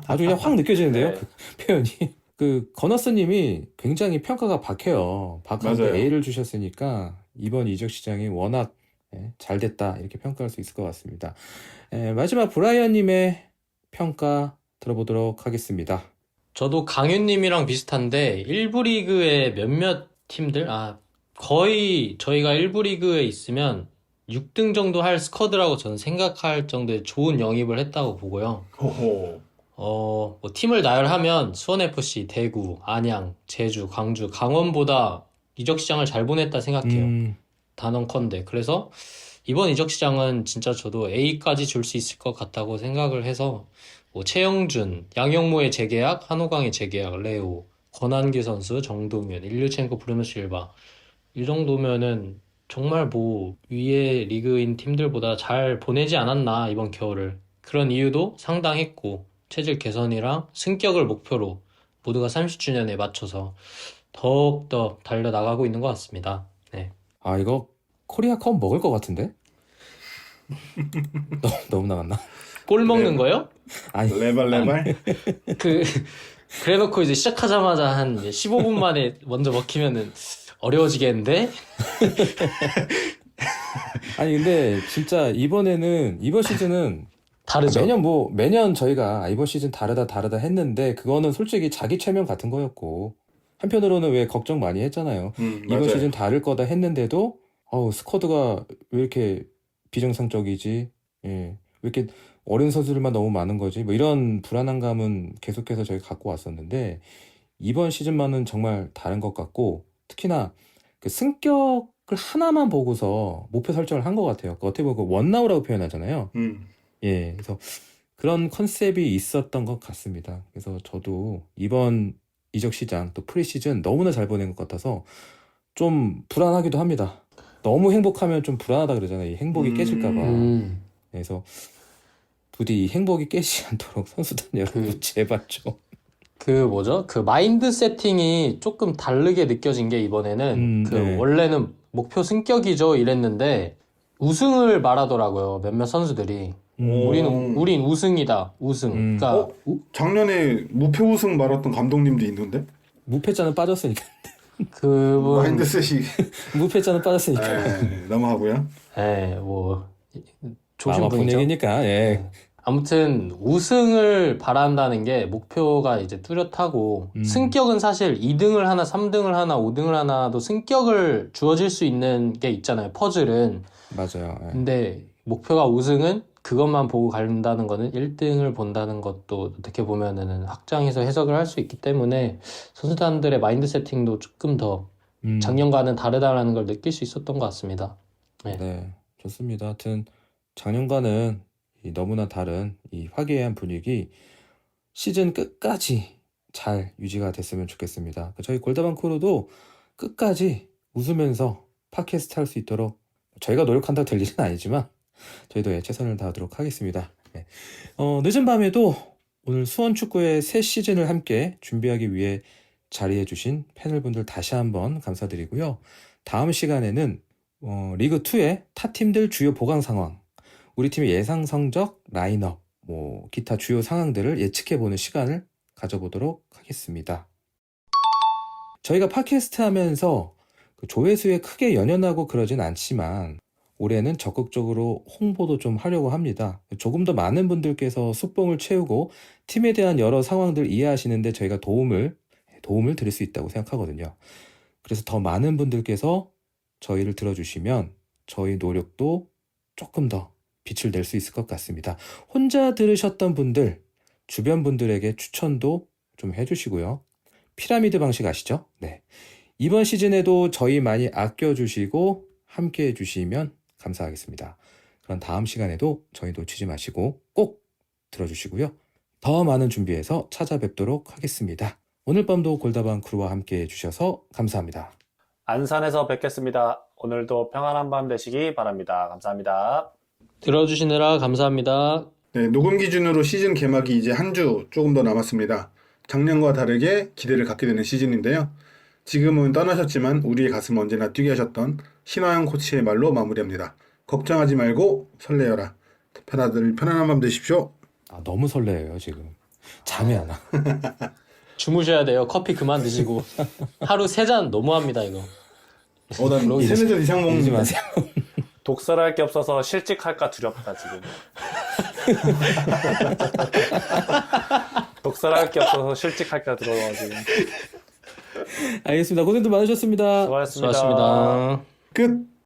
아주 그냥 확 느껴지는데요. 네. 그 표현이. 그 거너스님이 굉장히 평가가 박해요. 박한데 맞아요. A를 주셨으니까 이번 이적 시장이 워낙 잘 됐다 이렇게 평가할 수 있을 것 같습니다. 마지막 브라이언님의 평가 들어보도록 하겠습니다. 저도 강윤님이랑 비슷한데 1부 리그의 몇몇 팀들, 거의 저희가 1부 리그에 있으면 6등 정도 할 스쿼드라고 저는 생각할 정도의 좋은 영입을 했다고 보고요. 호호. 뭐 팀을 나열하면 수원FC, 대구, 안양, 제주, 광주, 강원보다 이적 시장을 잘 보냈다 생각해요. 단언컨대. 그래서 이번 이적 시장은 진짜 저도 A까지 줄 수 있을 것 같다고 생각을 해서 뭐 최영준, 양영모의 재계약, 한호강의 재계약, 레오, 권한기 선수, 정동윤, 일류첸코, 브루노 실바 이 정도면은 정말 뭐 위에 리그인 팀들보다 잘 보내지 않았나 이번 겨울을. 그런 이유도 상당했고 체질 개선이랑 승격을 목표로 모두가 30주년에 맞춰서 더욱더 달려나가고 있는 것 같습니다. 네. 이거 코리아컵 먹을 것 같은데? 너무 나갔나? 골 먹는 거요? 아니, 레발. 그래놓고 이제 시작하자마자 한 15분 만에 먼저 먹히면은 어려워지겠는데? 아니 근데 진짜 이번 시즌은 다르죠? 매년 저희가 이번 시즌 다르다 했는데 그거는 솔직히 자기 최면 같은 거였고 한편으로는 왜 걱정 많이 했잖아요. 이번 맞아요. 시즌 다를 거다 했는데도 스쿼드가 왜 이렇게 비정상적이지? 예. 왜 이렇게 어린 선수들만 너무 많은 거지? 뭐 이런 불안한 감은 계속해서 저희가 갖고 왔었는데 이번 시즌만은 정말 다른 것 같고 특히나 그 승격을 하나만 보고서 목표 설정을 한 것 같아요. 어떻게 보면 그 원나우라고 표현하잖아요. 예, 그래서 그런 컨셉이 있었던 것 같습니다. 그래서 저도 이번 이적 시장 또 프리시즌 너무나 잘 보낸 것 같아서 좀 불안하기도 합니다. 너무 행복하면 좀 불안하다 그러잖아요. 이 행복이 깨질까 봐. 그래서 부디 이 행복이 깨지지 않도록 선수단 여러분 제발 좀. 그 마인드 세팅이 조금 다르게 느껴진 게 이번에는 네. 원래는 목표 승격이죠 이랬는데 우승을 말하더라고요. 몇몇 선수들이. 우린 우승이다. 우승. 그러니까 작년에 무패 우승 말았던 감독님도 있는데? 무패자는 빠졌으니까. 그분 마인드셋이. 무패자는 빠졌으니까. 넘어가고요. 뭐 마음 조심 아픈 분이죠. 얘기니까. 예. 아무튼 우승을 바란다는 게 목표가 이제 뚜렷하고 승격은 사실 2등을 하나, 3등을 하나, 5등을 하나도 승격을 주어질 수 있는 게 있잖아요. 퍼즐은. 맞아요. 예. 근데 목표가 우승은 그것만 보고 간다는 거는 1등을 본다는 것도 어떻게 보면은 확장해서 해석을 할 수 있기 때문에 선수단들의 마인드 세팅도 조금 더 작년과는 다르다라는 걸 느낄 수 있었던 것 같습니다. 네, 좋습니다. 하여튼 작년과는 이 너무나 다른 이 화기애애한 분위기 시즌 끝까지 잘 유지가 됐으면 좋겠습니다. 저희 골다방 크루도 끝까지 웃으면서 팟캐스트 할 수 있도록 저희가 노력한다고 될 일은 아니지만 저희도 최선을 다하도록 하겠습니다. 네. 늦은 밤에도 오늘 수원축구의 새 시즌을 함께 준비하기 위해 자리해주신 패널분들 다시 한번 감사드리고요. 다음 시간에는 리그2의 타 팀들 주요 보강 상황, 우리 팀의 예상 성적, 라인업, 뭐 기타 주요 상황들을 예측해보는 시간을 가져보도록 하겠습니다. 저희가 팟캐스트 하면서 그 조회수에 크게 연연하고 그러진 않지만 올해는 적극적으로 홍보도 좀 하려고 합니다. 조금 더 많은 분들께서 숙봉을 채우고 팀에 대한 여러 상황들 이해하시는데 저희가 도움을 드릴 수 있다고 생각하거든요. 그래서 더 많은 분들께서 저희를 들어주시면 저희 노력도 조금 더 빛을 낼 수 있을 것 같습니다. 혼자 들으셨던 분들, 주변 분들에게 추천도 좀 해주시고요. 피라미드 방식 아시죠? 네. 이번 시즌에도 저희 많이 아껴주시고 함께 해주시면 감사하겠습니다. 그럼 다음 시간에도 저희 놓치지 마시고 꼭 들어주시고요. 더 많은 준비해서 찾아뵙도록 하겠습니다. 오늘 밤도 골다방 크루와 함께 해주셔서 감사합니다. 안산에서 뵙겠습니다. 오늘도 평안한 밤 되시기 바랍니다. 감사합니다. 들어주시느라 감사합니다. 네, 녹음 기준으로 시즌 개막이 이제 한 주 조금 더 남았습니다. 작년과 다르게 기대를 갖게 되는 시즌인데요. 지금은 떠나셨지만 우리의 가슴 언제나 뛰게 하셨던 신화영 코치의 말로 마무리합니다. 걱정하지 말고 설레어라. 다들 편안한 밤 되십시오. 너무 설레요 지금. 잠이 안 와. 주무셔야 돼요. 커피 그만 드시고. 하루 3잔 너무합니다, 이거. 난 3-4잔 이상 이러지 먹는 마세요. 독설할 게 없어서 실직할까 두렵다, 지금. 독설할 게 없어서 실직할까 두려워가지고. 알겠습니다. 고생도 많으셨습니다. 수고하셨습니다. 수고하셨습니다. 끝.